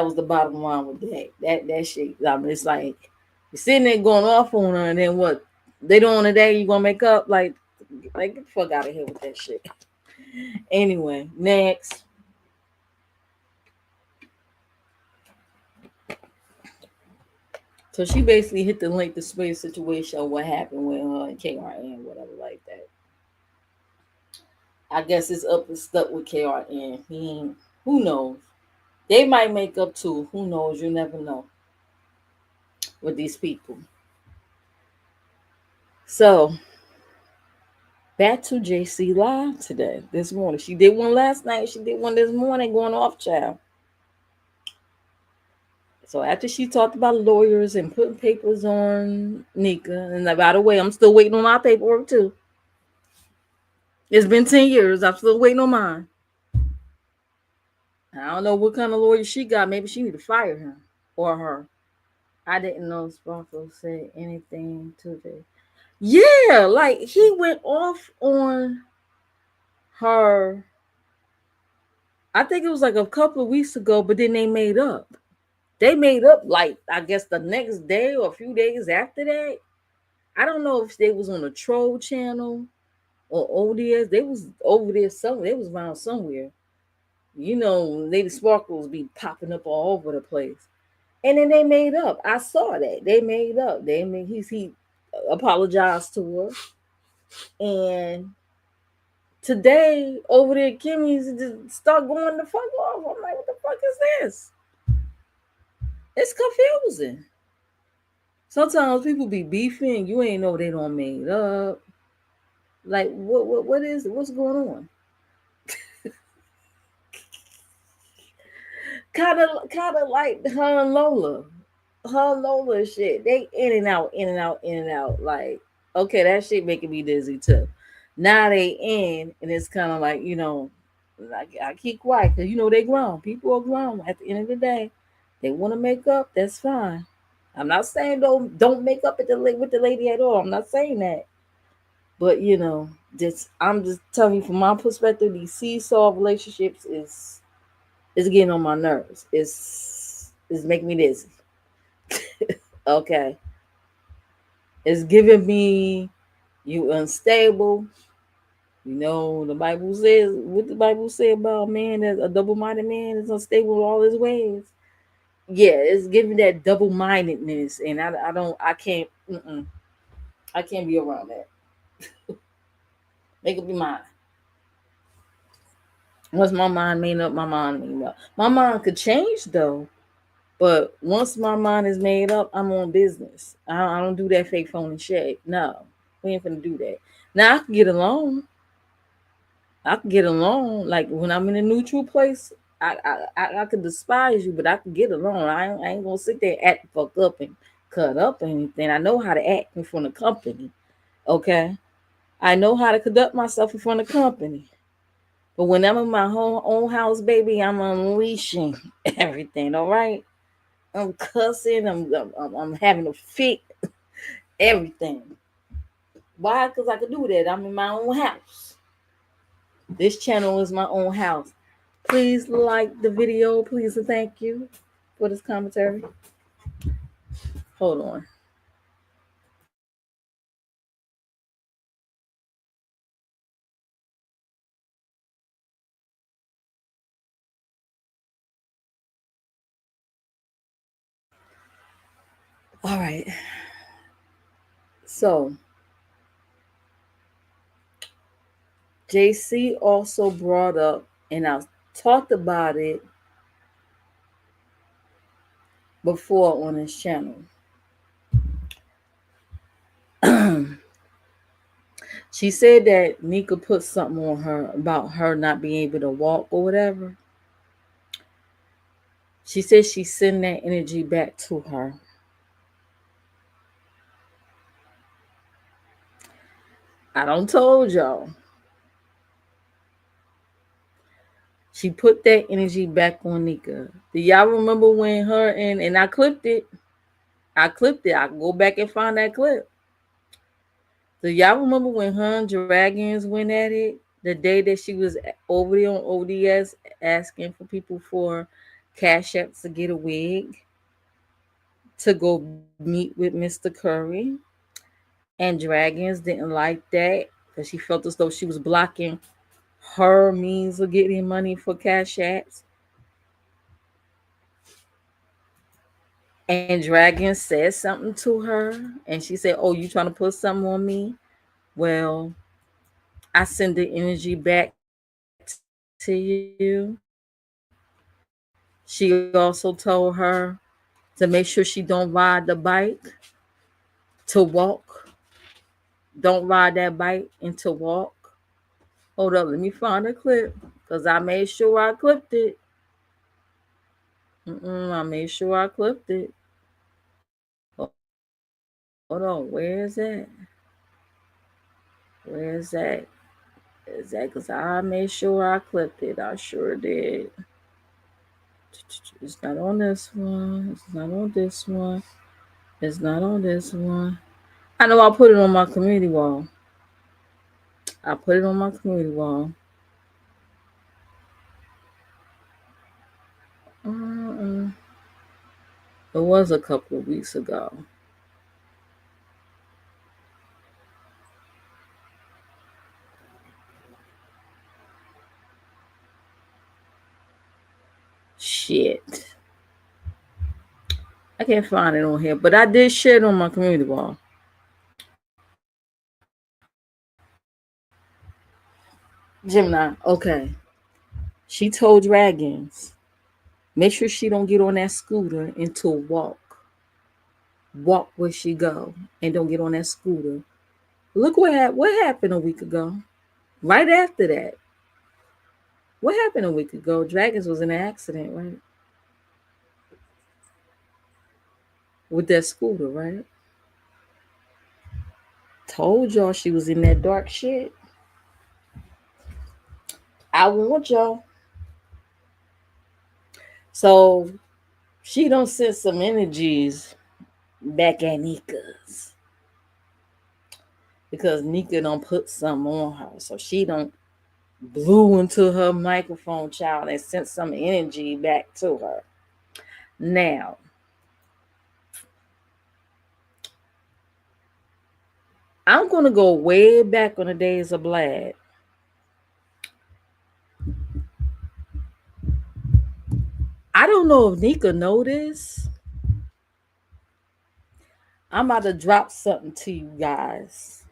was the bottom line with that. That shit. I mean, it's like you're sitting there going off on her, and then what? They doing today? You gonna make up? Like get the fuck out of here with that shit. Anyway, next. So she basically hit the link the space situation of what happened with her and KRN, whatever like that. I guess it's up and stuck with KRN. Who knows? They might make up too. Who knows? You never know with these people. So back to JC Live today, this morning. She did one last night. She did one this morning going off, child. So after she talked about lawyers and putting papers on Nyca, and by the way, I'm still waiting on my paperwork too. It's been 10 years. I'm still waiting on mine. I don't know what kind of lawyer she got. Maybe she need to fire him or her. I didn't know Sparkle said anything today. Yeah, like he went off on her. I think it was like a couple of weeks ago, but then they made up. They made up like I guess the next day or a few days after that. I don't know if they was on a troll channel or ODS. They was over there somewhere. They was around somewhere. You know, Lady Sparkles be popping up all over the place. And then they made up. I saw that. They made up. He apologized to her. And today over there, Kimmy's just start going the fuck off. I'm like, what the fuck is this? It's confusing. Sometimes people be beefing, you ain't know they don't made up. Like what is it? What's going on? Kinda like her and Lola. Her and Lola shit. They in and out, in and out, in and out. Like, okay, that shit making me dizzy too. Now they in, and it's kind of like, like I keep quiet because they grown. People are grown. At the end of the day, they want to make up. That's fine. I'm not saying don't make up with the lady at all. I'm not saying that. But just I'm just telling you from my perspective, these seesaw relationships is getting on my nerves. It's making me dizzy. Okay. It's giving me you unstable. The Bible says what the Bible say about a man that a double-minded man is unstable in all his ways. Yeah, it's giving that double-mindedness, and I can't be around that. Make up your mind. Once my mind made up, my mind made up. My mind could change though, but once my mind is made up, I'm on business. I don't do that fake phone and shit. No, we ain't finna do that. Now I can get along. I can get along. Like when I'm in a neutral place, I could despise you, but I can get along. I ain't gonna sit there and act fucked up and cut up or anything. I know how to act in front of company. Okay, I know how to conduct myself in front of company. But when I'm in my own house, baby, I'm unleashing everything. All right, I'm cussing. I'm having a fit. Everything. Why? Because I can do that. I'm in my own house. This channel is my own house. Please like the video. Please and thank you for this commentary. Hold on. All right. So JC also brought up, and I talked about it before on his channel. She said that Nyca put something on her about her not being able to walk or whatever. She said she sent that energy back to her. I don't told y'all. She put that energy back on Nyca. Do y'all remember when her and I clipped it? I clipped it. I can go back and find that clip. Do y'all remember when her and Dragons went at it? The day that she was over there on ODS asking for people for cash apps to get a wig to go meet with Mr. Curry. And Dragons didn't like that because she felt as though she was blocking her means of getting money for cash apps. And Dragon said something to her, and she said, "Oh, you trying to put something on me? Well, I send the energy back to you." She also told her to make sure she don't ride the bike to walk. Don't ride that bike and to walk. Hold up, let me find a clip because I made sure I clipped it. I made sure I clipped it. Hold on, where is that? Is that because I made sure I clipped it? I sure did. It's not on this one. It's not on this one. It's not on this one. I know I put it on my community wall. I put it on my community wall. Uh-uh. It was a couple of weeks ago. Shit. I can't find it on here, but I did share it on my community wall. Gemini, okay. She told Dragons, make sure she don't get on that scooter and to walk. Walk where she go and don't get on that scooter. Look what happened a week ago. Right after that. What happened a week ago? Dragons was in an accident, right? With that scooter, right? Told y'all she was in that dark shit. I want y'all. So she don't send some energies back at Nyca's because Nyca don't put some on her. So she don't blew into her microphone, child, and sent some energy back to her. Now, I'm gonna go way back on the days of Blad. I don't know if Nyca know this. I'm about to drop something to you guys.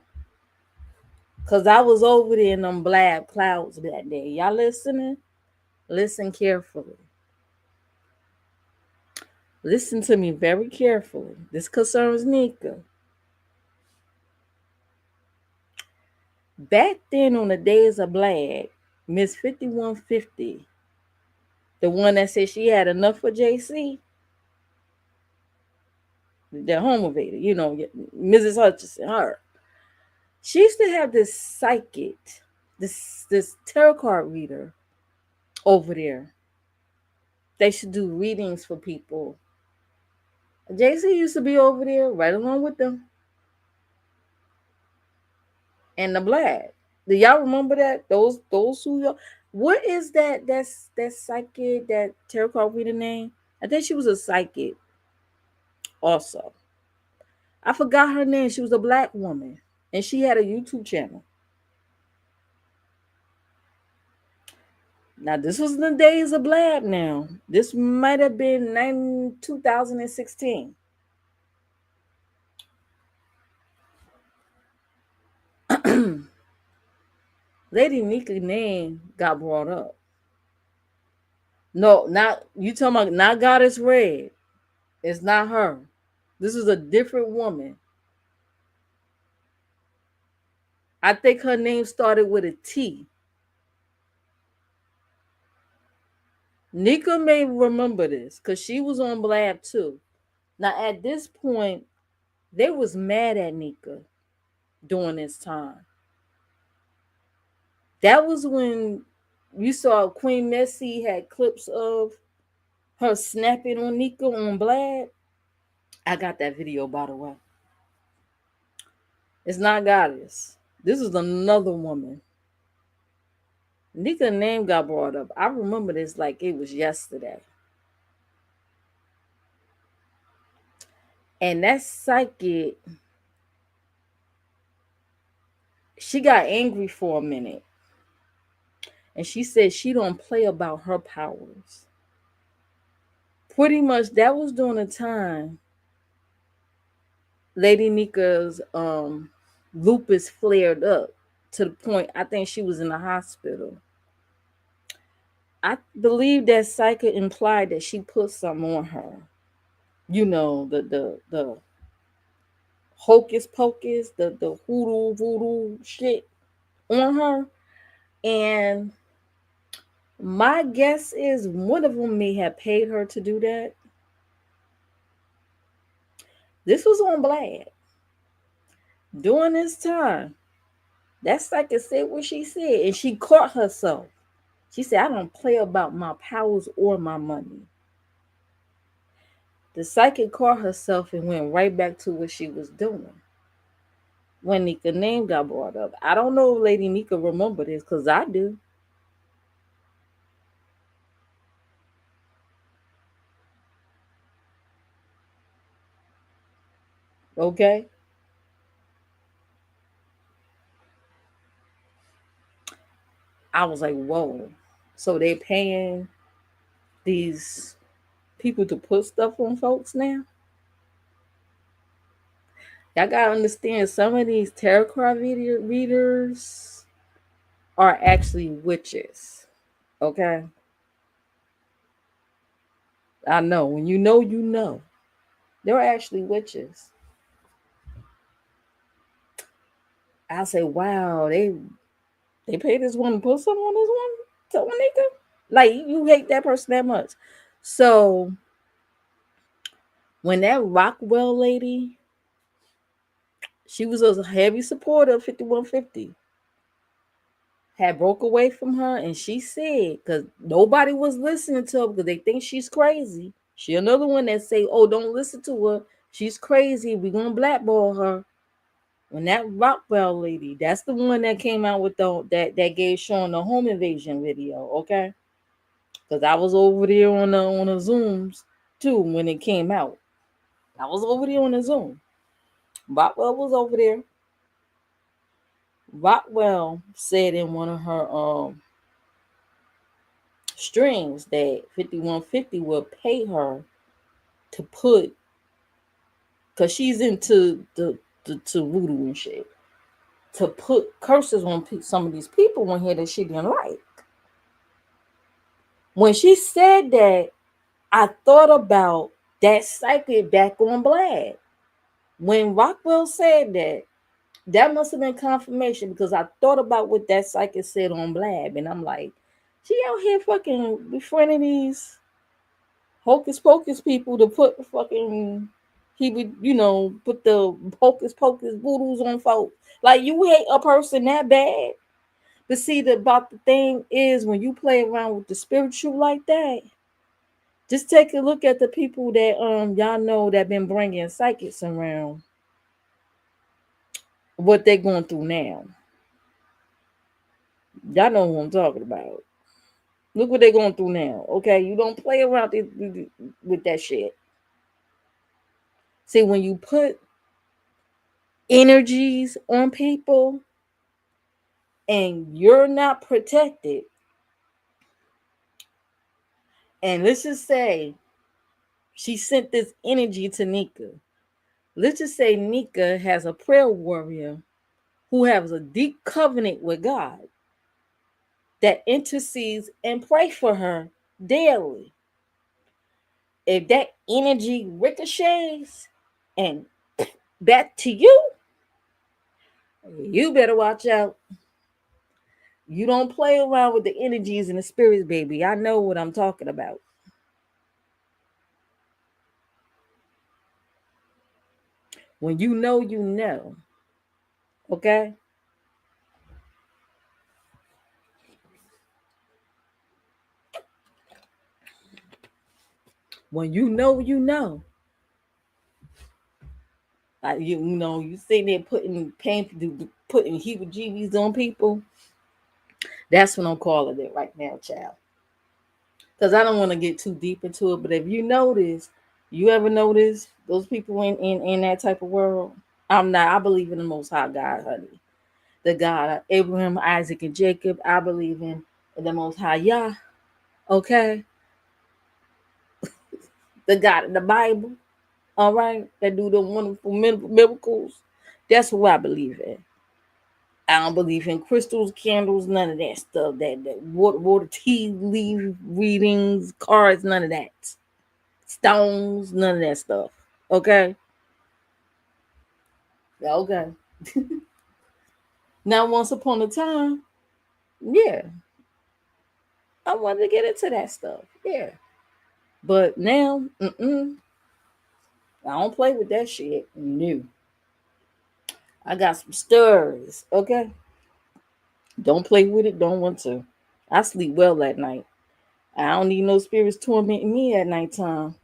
Cause I was over there in them blab clouds that day. Y'all listening? Listen carefully. Listen to me very carefully. This concerns Nyca. Back then on the days of Blad, Miss 5150, the one that said she had enough for JC, the home invader, Mrs. Hutchinson, her. She used to have this psychic, this tarot card reader over there. They should do readings for people. JC used to be over there right along with them. And the Black. Do y'all remember that? Those who what is that psychic, that tarot card reader name? I think she was a psychic also. I forgot her name. She was a black woman. And she had a YouTube channel. Now this was in the days of Blab now. This might have been 2016. Lady Nyca name got brought up. No, not you talking about not Goddess Red. It's not her. This is a different woman. I think her name started with a T. Nyca may remember this because she was on Blab too. Now at this point, they was mad at Nyca during this time. That was when You saw Queen Messy had clips of her snapping on Nyca on Blad. I got that video, by the way. It's not Goddess. This is another woman. Nyca's name got brought up. I remember this like it was yesterday. And that psychic, she got angry for a minute. And she said she don't play about her powers. Pretty much that was during the time Lady Nyca's lupus flared up to the point I think she was in the hospital. I believe that psychic implied that she put something on her. You know, the hocus pocus, the hoodoo voodoo shit on her. And my guess is one of them may have paid her to do that. This was on Blad. During this time, that psychic said what she said, and she caught herself. She said, I don't play about my powers or my money. The psychic caught herself and went right back to what she was doing. When Nyca's name got brought up, I don't know if Lady Nyca remember this, because I do. Okay? I was like, whoa. So they paying these people to put stuff on folks now? Y'all gotta understand, some of these tarot card readers are actually witches. Okay? I know. When you know, you know. They're actually witches. I say, wow, they pay this one to put something on this one? Tell one nigga? Like, you hate that person that much. So when that Rockwell lady, she was a heavy supporter of 5150, had broke away from her, and she said, because nobody was listening to her because they think she's crazy. She another one that say, oh, don't listen to her. She's crazy. We're going to blackball her. When that Rockwell lady, that's the one that came out with that gave Sean the home invasion video, okay? Because I was over there on the Zooms too when it came out. I was over there on the Zoom. Rockwell was over there. Rockwell said in one of her streams that 5150 will pay her to put, because she's into the to voodoo and shit, to put curses on some of these people on here that she didn't like. When she said that, I thought about that psychic back on Blad. When Rockwell said that, that must have been confirmation, because I thought about what that psychic said on Blab, and I'm like, she out here fucking befriending these hocus pocus people to put fucking, he would, put the hocus pocus voodoos on folks. Like, you hate a person that bad. But see, about the thing is, when you play around with the spiritual like that, just take a look at the people that y'all know that been bringing psychics around. What they're going through now. Y'all know who I'm talking about. Look what they're going through now. Okay, you don't play around with that shit. See, when you put energies on people and you're not protected, and let's just say she sent this energy to Nyca. Let's just say Nyca has a prayer warrior who has a deep covenant with God that intercedes and pray for her daily. If that energy ricochets and back to you, you better watch out. You don't play around with the energies and the spirits, baby. I know what I'm talking about. When you know, you know. Okay? When you know, you know. Like you know, you sitting there putting heebie-jeebies on people. That's what I'm calling it right now, child. Because I don't want to get too deep into it. But if you notice, you ever notice those people in that type of world? I'm not. I believe in the Most High God, honey. The God of Abraham, Isaac, and Jacob. I believe in the Most High Yah. Okay, the God of the Bible. All right, that do the wonderful miracles. That's who I believe in. I don't believe in crystals, candles, none of that stuff. That water tea leaf readings, cards, none of that. Stones, none of that stuff. Okay, okay. Now, once upon a time, yeah, I wanted to get into that stuff. Yeah, but now, I don't play with that shit. No, I got some stories. Okay, don't play with it. Don't want to. I sleep well at night. I don't need no spirits tormenting me at nighttime.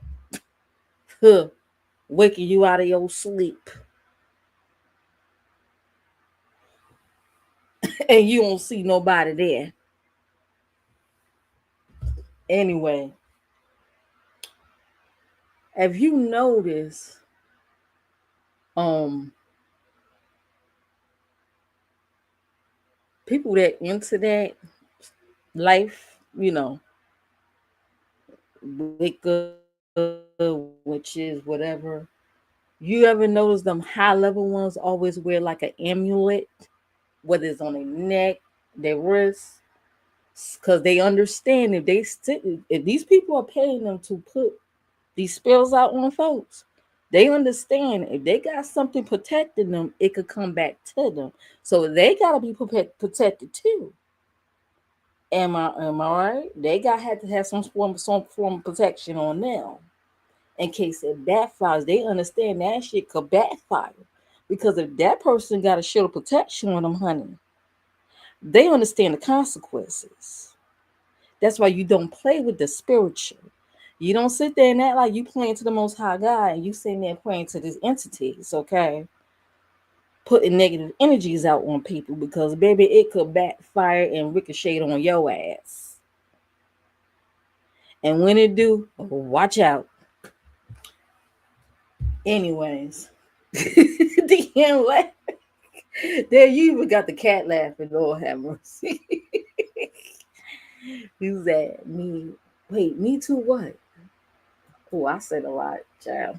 Huh. Waking you out of your sleep. And you don't see nobody there. Anyway, have you noticed um people that into that life, Wicca, witches, whatever, you ever notice them high level ones always wear like an amulet, whether it's on their neck, their wrist, because they understand if these people are paying them to put these spells out on folks, they understand if they got something protecting them, it could come back to them. So they gotta be protected too. Am I right? They had to have some form of protection on them in case it backfires. They understand that shit could backfire. Because if that person got a shield of protection on them, honey, they understand the consequences. That's why you don't play with the spiritual. You don't sit there and act like you playing to the Most High God and you sitting there praying to these entities, okay? Putting negative energies out on people because, baby, it could backfire and ricochet on your ass. And when it do, watch out. Anyways, DM laugh. There, you even got the cat laughing. Lord have mercy. Who's that? Me. Wait, me too? What? Oh, I said a lot, child.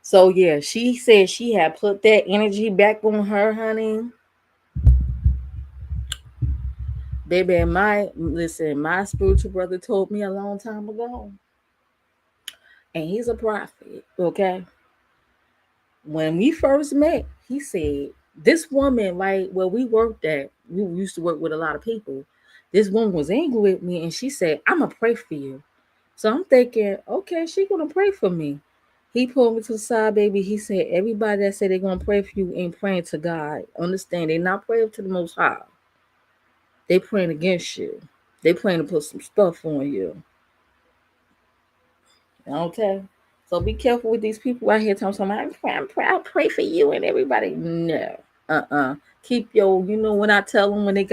So yeah, she said she had put that energy back on her, honey. Baby, my spiritual brother told me a long time ago, and he's a prophet. Okay, when we first met, he said this woman, right where we worked at, we used to work with a lot of people. This woman was angry with me, and she said, "I'm gonna pray for you." So I'm thinking, okay, she gonna pray for me. He pulled me to the side, baby. He said, everybody that said they're gonna pray for you ain't praying to God. Understand? They're not praying to the Most High. They praying against you. They praying to put some stuff on you. Okay. So be careful with these people out here talking about, I'll pray for you and everybody. No. Keep your, when I tell them when they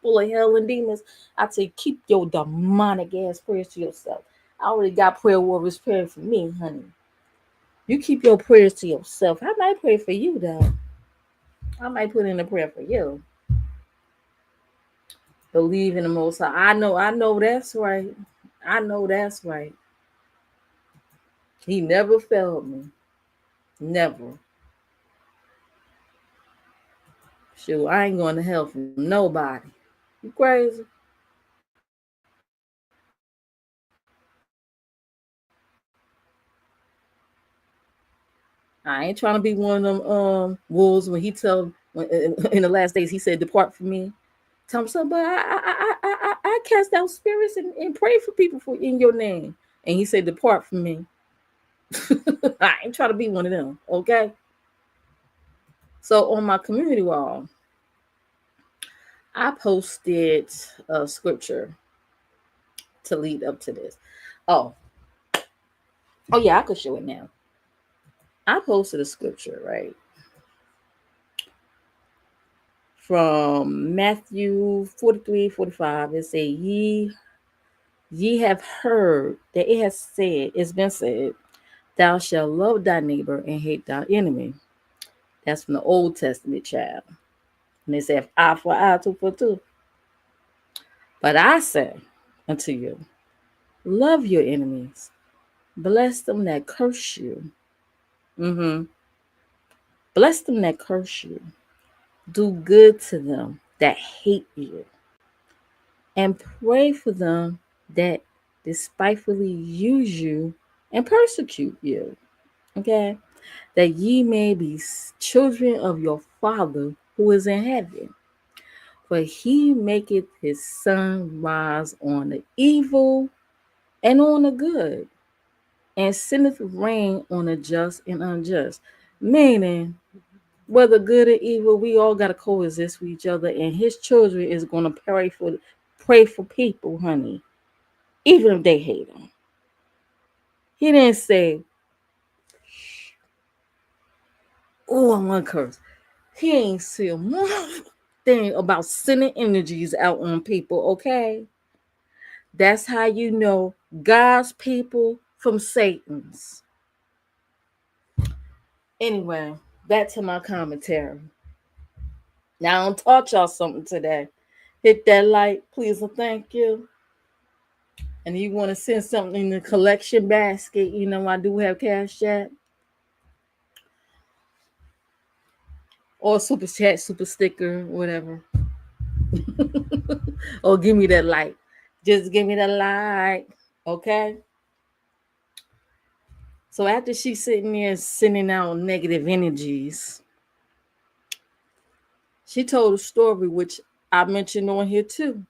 full of hell and demons, I say keep your demonic ass prayers to yourself. I already got prayer warriors praying for me, honey. You keep your prayers to yourself. I might pray for you though. I might put in a prayer for you. Believe in the Most High. I know that's right. I know that's right. He never failed me. Never. Shoot, I ain't going to hell from nobody. You crazy? I ain't trying to be one of them wolves when he tell when, in the last days he said, "Depart from me." Tell him something, but I cast out spirits and pray for people for in your name, and he said, "Depart from me." I ain't trying to be one of them. Okay. So on my community wall, I posted a scripture to lead up to this. Oh, oh yeah, I could show it now. I posted a scripture, right? From Matthew 43:45. It say, ye have heard that it has said, it's been said, thou shalt love thy neighbor and hate thy enemy. That's from the Old Testament, child. And they say, eye for eye, tooth for tooth. But I say unto you, love your enemies, bless them that curse you. Bless them that curse you. Do good to them that hate you. And pray for them that despitefully use you and persecute you. Okay? That ye may be children of your Father who is in heaven. For he maketh his sun rise on the evil and on the good, and sendeth rain on the just and unjust. Meaning, whether good or evil, we all got to coexist with each other, and his children is going to pray for people, honey, even if they hate him. He didn't say, oh, I'm going to curse. He ain't said one thing about sending energies out on people, okay? That's how you know God's people from Satan's. Anyway, back to my commentary. Now, I don't taught y'all something today. Hit that like, please, and thank you. And you want to send something in the collection basket, you know, I do have Cash App. Or super chat, super sticker, whatever. Or give me that like. Just give me that like. Okay? So after she's sitting there sending out negative energies, she told a story which I mentioned on here too.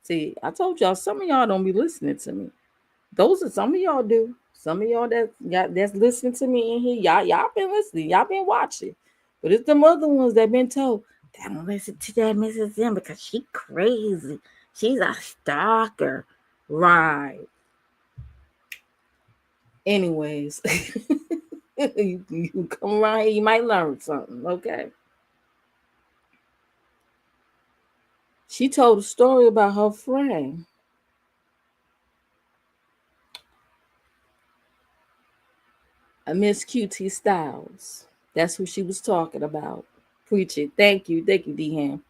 See, I told y'all some of y'all don't be listening to me. Those are some of y'all do. Some of y'all that's listening to me in here, y'all been listening, y'all been watching. But it's them other ones that been told, don't listen to that Mrs. M because she crazy. She's a stalker. Right. Anyways, you come around here, you might learn something, okay? She told a story about her friend. Miss QT Styles. That's who she was talking about. Preach it. Thank you, D-Ham.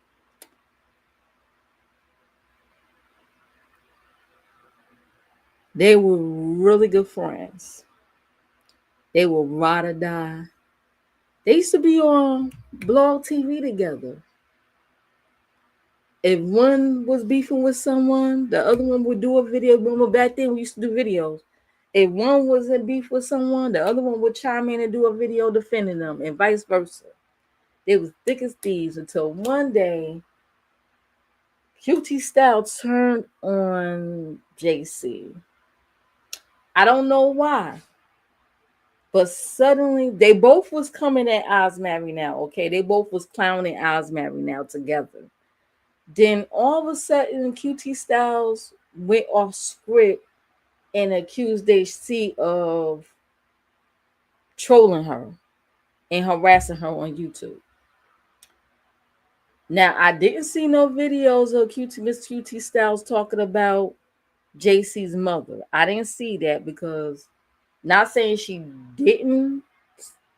They were really good friends. They were ride or die. They used to be on Blog TV together. If one was beefing with someone, the other one would do a video. Remember back then we used to do videos. If one was in beef with someone, the other one would chime in and do a video defending them, and vice versa. They was thick as thieves until one day QT Style turned on JC. I don't know why. But suddenly they both was coming at Oz Marry Now, okay? They both was clowning Oz Marry Now together. Then all of a sudden QT Styles went off script and accused JC of trolling her and harassing her on YouTube. Now I didn't see no videos of Miss QT Styles talking about JC's mother. I didn't see that because not saying she didn't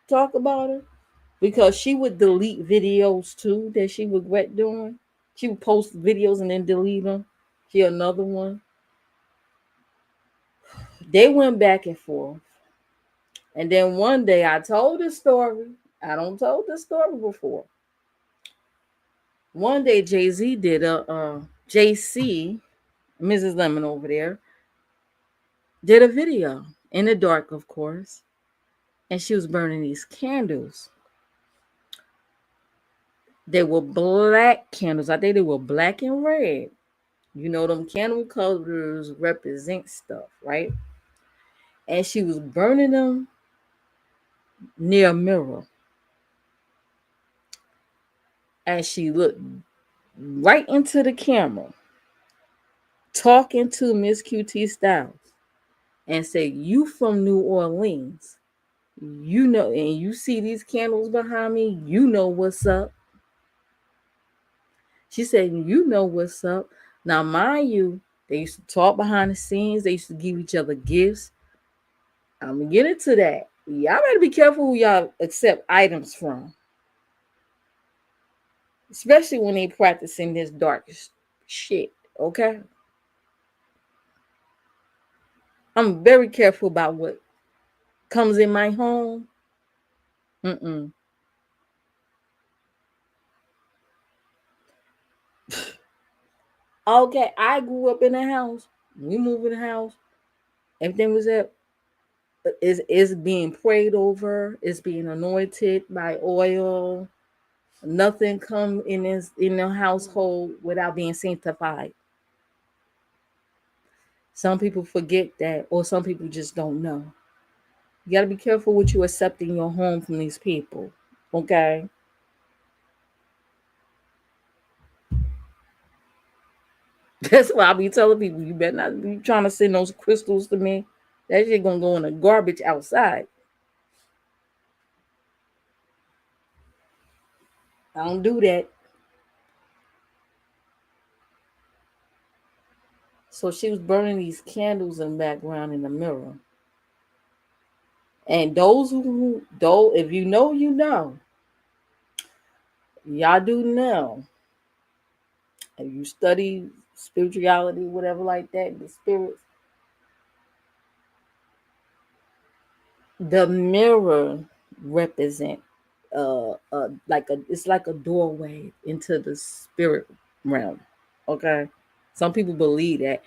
talk about her, because she would delete videos too that she would regret doing. She would post videos and then delete them. Here another one. They went back and forth. And then one day I told this story. I don't told this story before. One day Jay-Z did JC, Mrs. Lemon over there, did a video in the dark, of course. And she was burning these candles. They were black candles. I think they were black and red. You know, them candle colors represent stuff, right? And she was burning them near a mirror. And she looked right into the camera, talking to Miss QT Styles. and say, "You from New Orleans, you know, and you see these candles behind me, you know what's up." She said, "You know what's up." Now, mind you, they used to talk behind the scenes. They used to give each other gifts. I'm gonna get into that. Y'all better be careful who y'all accept items from, especially when they practicing this dark shit. Okay, I'm very careful about what comes in my home. Mm-mm. Okay, I grew up in a house. We moved in the house. Everything was at is being prayed over. It's being anointed by oil. Nothing come in the household without being sanctified. Some people forget that, or some people just don't know. You got to be careful what you accept in your home from these people. Okay, that's why I be telling people you better not be trying to send those crystals to me. That shit gonna go in the garbage outside. I don't do that. So she was burning these candles in the background in the mirror. And those who though, if you know, you know. Y'all do know. If you study spirituality, whatever like that, the spirits, the mirror represent like a it's like a doorway into the spirit realm. Okay. Some people believe that.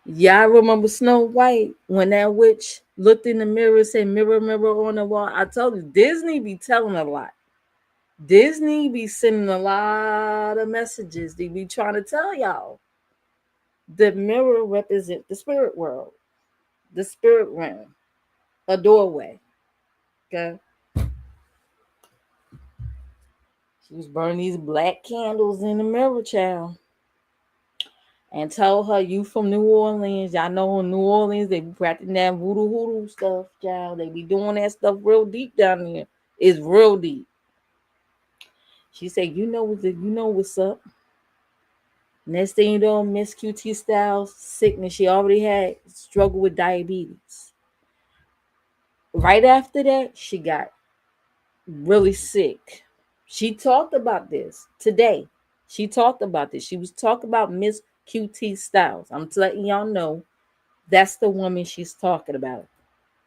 Yeah, I remember Snow White when that witch looked in the mirror and said, "Mirror, mirror on the wall." I told you, Disney be telling a lot. Disney be sending a lot of messages. They be trying to tell y'all. The mirror represents the spirit world, the spirit realm, a doorway. Okay. She was burning these black candles in the mirror, child, and told her, "You from New Orleans. Y'all know in New Orleans, they be practicing that voodoo hoodoo stuff, child. They be doing that stuff real deep down there. It's real deep." She said, you know what's up." Next thing you know, Miss QT Styles sickness. She already had struggle with diabetes. Right after that, she got really sick. She talked about this today. She talked about this. She was talking about Miss QT Styles. I'm just letting y'all know that's the woman she's talking about.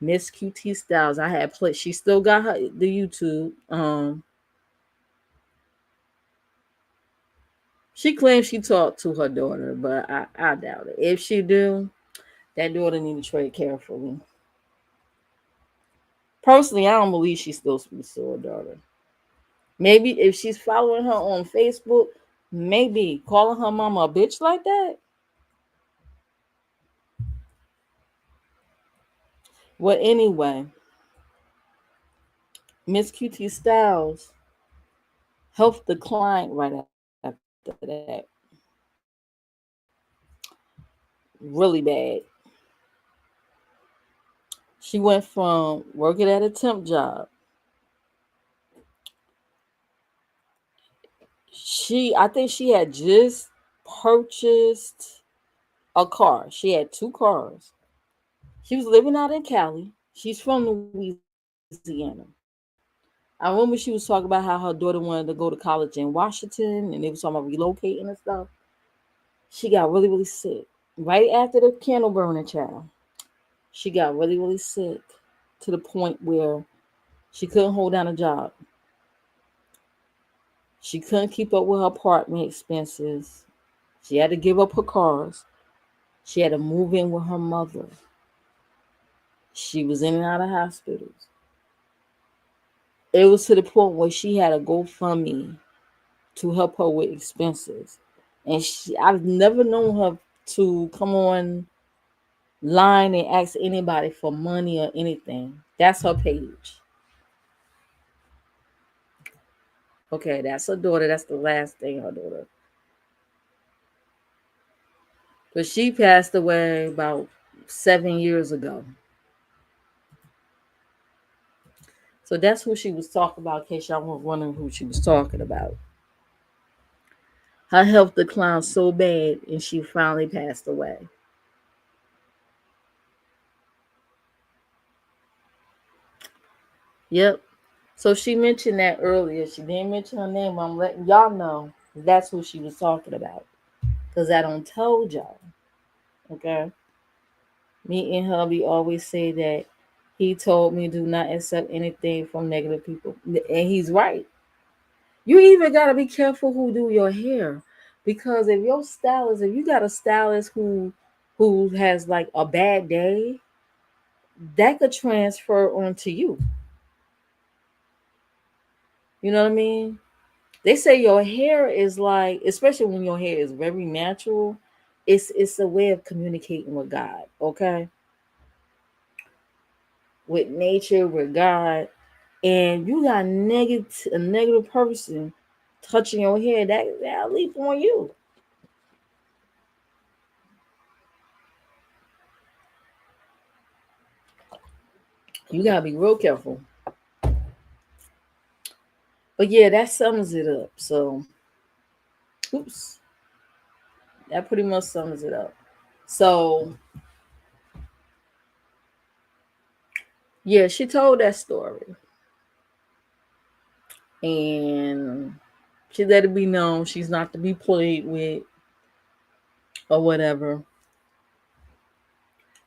Miss QT Styles. I had played. She still got her the YouTube. She claims she talked to her daughter, but I doubt it. If she do, that daughter need to tread carefully. Personally, I don't believe she still speaks to her daughter. Maybe if she's following her on Facebook, maybe calling her mama a bitch like that. Well, anyway, Miss QT Styles health declined right after that. Really bad. She went from working at a temp job. I think she had just purchased a car. She had two cars. She was living out in Cali. She's from Louisiana. I remember she was talking about how her daughter wanted to go to college in Washington and they was talking about relocating and stuff. She got really, really sick. Right after the candle burning, child. She got really, really sick to the point where she couldn't hold down a job. She couldn't keep up with her apartment expenses. She had to give up her cars. She had to move in with her mother. She was in and out of hospitals. It was to the point where she had a GoFundMe to help her with expenses. And I've never known her to come on line and ask anybody for money or anything. That's her page. Okay, that's her daughter. That's the last thing her daughter. But she passed away about 7 years ago. So that's who she was talking about, in case y'all were wondering who she was talking about. Her health declined so bad and she finally passed away. Yep. So she mentioned that earlier. She didn't mention her name. I'm letting y'all know that's who she was talking about. Because I don't told y'all. Okay. Me and hubby always say that he told me do not accept anything from negative people. And he's right. You even gotta be careful who do your hair. Because if your stylist, if you got a stylist who has like a bad day, that could transfer onto you. You know what I mean? They say your hair is like, especially when your hair is very natural, it's a way of communicating with God, okay? With nature, with God. And you got a negative person touching your hair, that'll leap on you. You gotta be real careful. But yeah, that sums it up. So, oops, that pretty much sums it up. So, yeah, she told that story. And she let it be known she's not to be played with or whatever.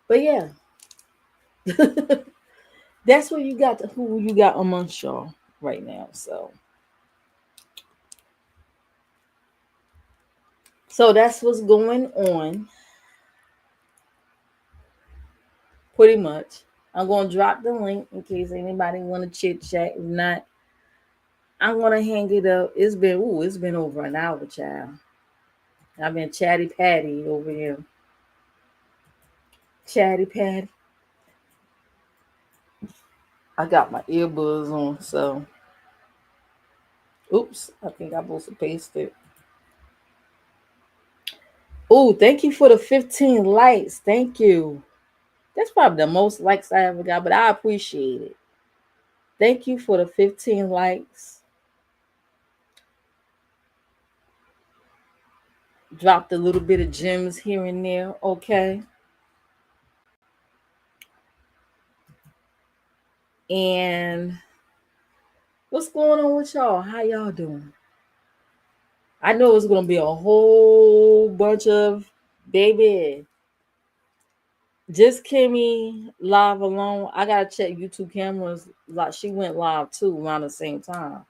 But yeah, that's what you got. Who you got amongst y'all right now. So that's what's going on, pretty much. I'm gonna drop the link in case anybody want to chit chat. If not, I'm gonna hang it up. It's been over an hour, child. I've been chatty patty over here. Chatty patty. I got my earbuds on, so oops, I think I'm supposed to paste it. Oh, thank you for the 15 likes. Thank you. That's probably the most likes I ever got, but I appreciate it. Thank you for the 15 likes. Dropped a little bit of gems here and there. Okay. And what's going on with y'all? How y'all doing? I know it's gonna be a whole bunch of baby. Just Kimmy live alone. I gotta check YouTube cameras. Like she went live too around the same time.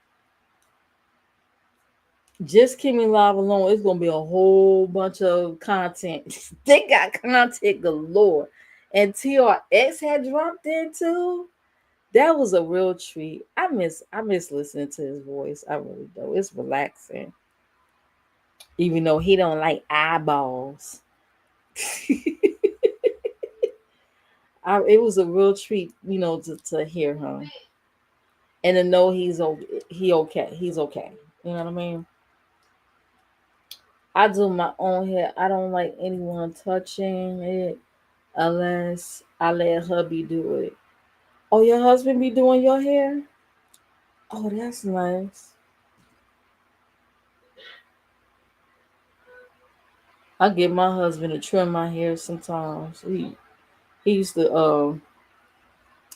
Just Kimmy live alone. It's gonna be a whole bunch of content. They got content galore. And TRX had dropped in too. That was a real treat. I miss listening to his voice. I really do. It's relaxing. Even though he don't like eyeballs. It was a real treat, to hear him and to know he okay. He's okay. You know what I mean? I do my own hair. I don't like anyone touching it unless I let hubby do it. Oh, your husband be doing your hair? Oh, that's nice. I get my husband to trim my hair sometimes. He used to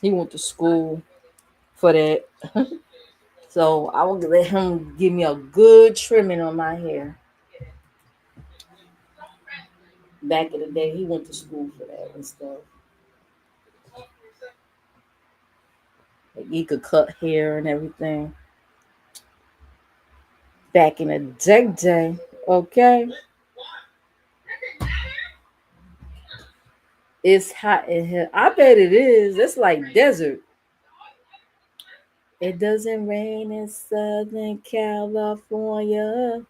he went to school for that. So I would let him give me a good trimming on my hair. Back in the day, he went to school for that and stuff. Like he could cut hair and everything. Back in the day. Okay. It's hot in here. I bet it is. It's like desert. It doesn't rain in Southern California.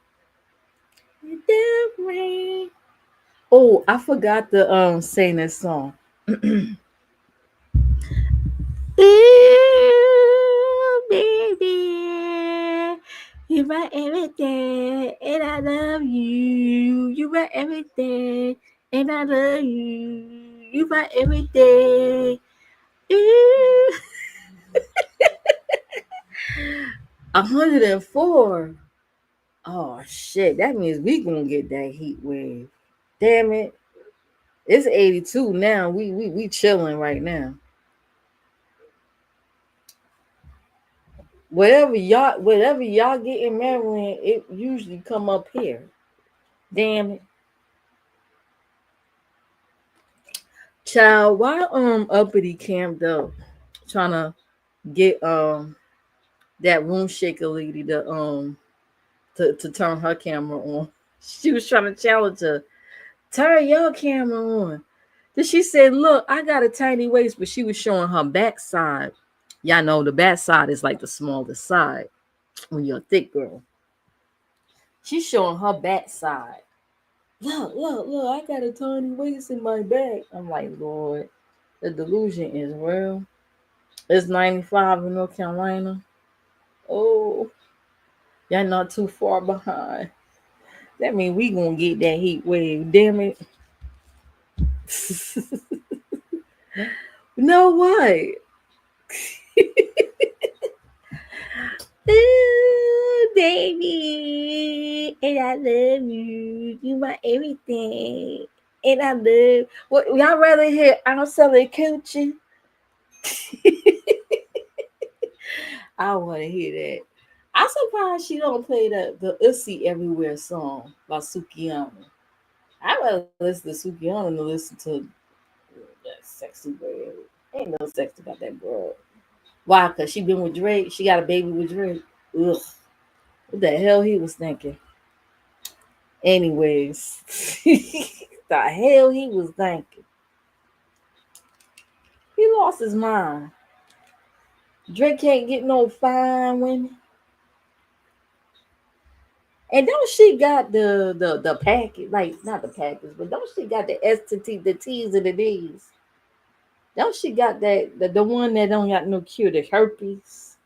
It doesn't rain. Oh, I forgot to sing this song. Ooh, baby, you my everything, and I love you. You my everything, and I love you. You my everything. Ooh. 104. Oh shit, that means we gonna get that heat wave. Damn it. It's 82 now. We chilling right now. Whatever y'all get in Maryland, it usually come up here. Damn it. Child, why uppity camp though? Trying to get that room shaker lady to turn her camera on. She was trying to challenge her. Turn your camera on. Then she said, look, I got a tiny waist, but she was showing her backside. Y'all know the backside is like the smallest side when you're a thick girl. She's showing her backside. Look, I got a tiny waist in my back. I'm like, Lord, the delusion is real. It's 95 in North Carolina. Oh, y'all not too far behind. That means we gonna get that heat wave. Damn it. No what? Ooh, baby, and I love you. You my everything, and I love. What y'all rather hear? I'm selling coochie. I want to hear that. I'm surprised she don't play the Ussy Everywhere song by Sukiyama. I rather listen to Sukiyama than listen to that sexy girl. Ain't no sex about that girl. Why? Cause she been with Drake. She got a baby with Drake. Ugh. What the hell he was thinking? Anyways, the hell he was thinking. He lost his mind. Drake can't get no fine women. And don't she got the package, like not the package, but don't she got the S to T, the T's and the D's? Don't she got the one that don't got no cure, the herpes?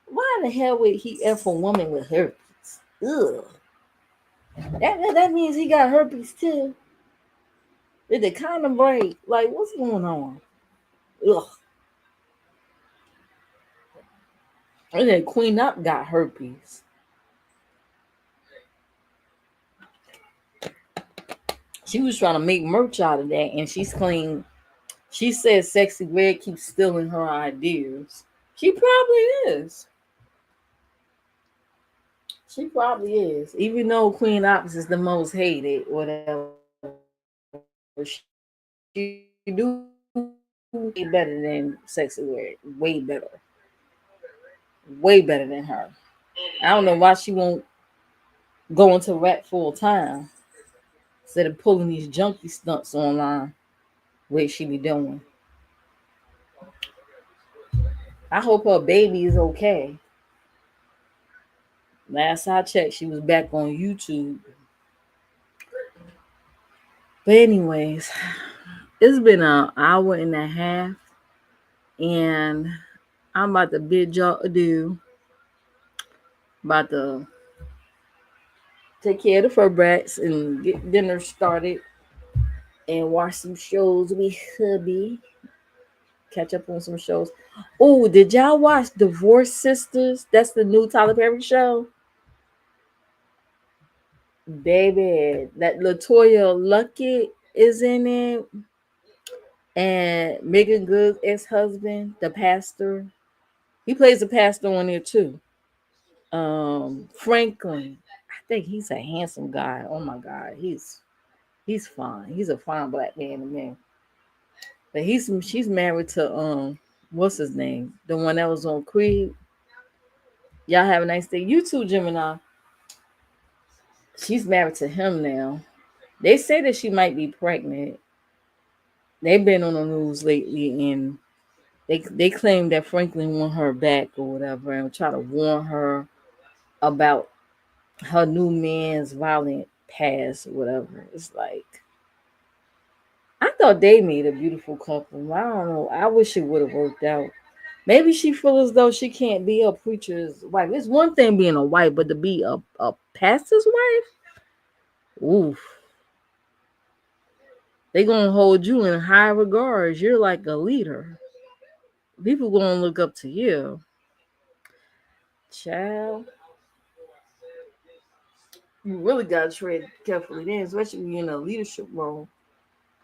Why the hell would he F a woman with herpes? Ugh. That means he got herpes too. Did the condom break? Like, what's going on? Ugh. And then Queen Up got herpes. She was trying to make merch out of that, and she's claimed she said Sexy Red keeps stealing her ideas. She probably is. She probably is. Even though Queen Ops is the most hated, whatever, she do way better than Sexy Red. Way better. Way better than her. I don't know why she won't go into rap full time instead of pulling these junkie stunts online. What she be doing. I hope her baby is okay. Last I checked, she was back on YouTube. But anyways, it's been an hour and a half, and I'm about to bid y'all adieu. About to take care of the fur brats and get dinner started and watch some shows with hubby. Catch up on some shows. Oh, did y'all watch Divorce Sisters? That's the new Tyler Perry show. Baby, that Latoya Luckett is in it, and Megan Good's ex-husband, the pastor. He plays the pastor on there too. Franklin. I think he's a handsome guy. Oh my god, he's fine. He's a fine black man to me. But she's married to what's his name? The one that was on Creed. Y'all have a nice day. You too, Gemini. She's married to him now. They say that she might be pregnant. They've been on the news lately, and they claim that Franklin want her back or whatever, and try to warn her about her new man's violent past or whatever. It's like I thought they made a beautiful couple. I don't know. I wish it would have worked out. Maybe she feels as though she can't be a preacher's wife. It's one thing being a wife, but to be a pastor's wife, oof. They gonna hold you in high regards. You're like a leader. People gonna look up to you. Child, you really gotta tread carefully then, especially when you're in a leadership role,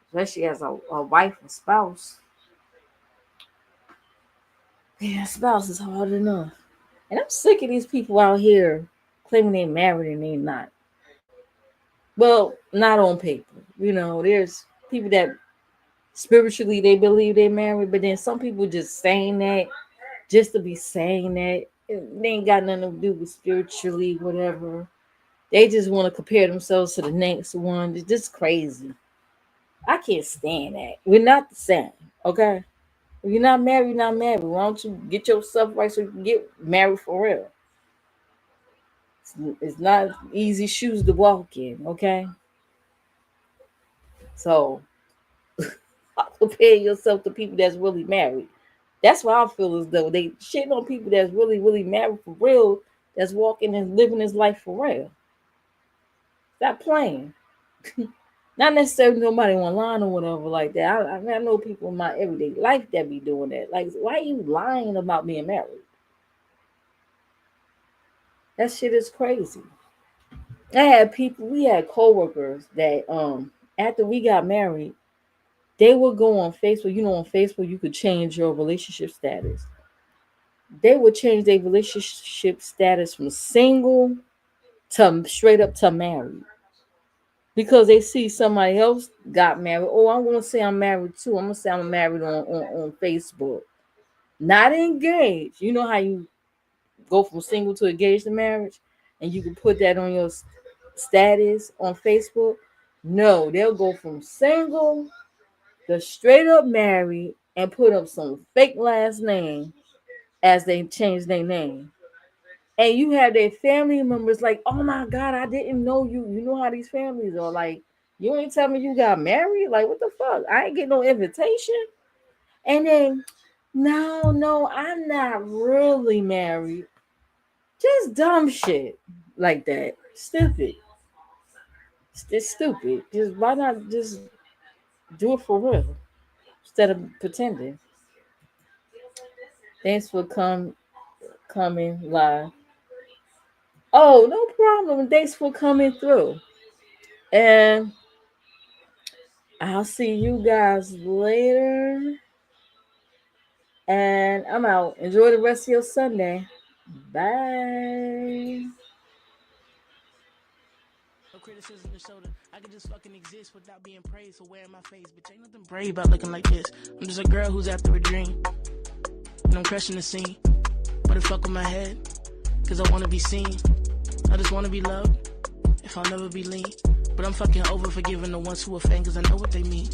especially as a wife and spouse. Yeah, spouse is hard enough. And I'm sick of these people out here claiming they're married and they're not. Well, not on paper. There's people that spiritually they believe they're married, but then some people just saying that just to be saying that. They ain't got nothing to do with spiritually, whatever. They just want to compare themselves to the next one. It's just crazy. I can't stand that. We're not the same, okay? If you're not married, you're not married. Why don't you get yourself right so you can get married for real? It's not easy shoes to walk in, okay? So compare yourself to people that's really married. That's why I feel as though they shitting on people that's really, really married for real, that's walking and living his life for real. Stop playing. Not necessarily nobody online or whatever like that. I know people in my everyday life that be doing that. Like, why are you lying about being married? That shit is crazy. We had coworkers that after we got married, they would go on Facebook. On Facebook you could change your relationship status. They would change their relationship status from single to straight up to married. Because they see somebody else got married. Oh, I'm gonna say I'm married too. I'm gonna say I'm married on Facebook. Not engaged. You know how you go from single to engaged to marriage, and you can put that on your status on Facebook. No, they'll go from single to straight up married and put up some fake last name as they change their name. And you have their family members like, oh my God, I didn't know you. You know how these families are like, you ain't tell me you got married? Like, what the fuck? I ain't get no invitation. And then, no, I'm not really married. Just dumb shit like that. Stupid. It's stupid. Just why not just do it for real instead of pretending? Thanks for coming live. Oh, no problem. Thanks for coming through. And I'll see you guys later. And I'm out. Enjoy the rest of your Sunday. Bye. No criticism to shoulder. I could just fucking exist without being praised for wearing my face. Bitch, ain't nothing brave about looking like this. I'm just a girl who's after a dream. And I'm crushing the scene. What the fuck with my head? Cause I wanna be seen. I just wanna be loved. If I'll never be lean. But I'm fucking over forgiving the ones who offend cause I know what they mean.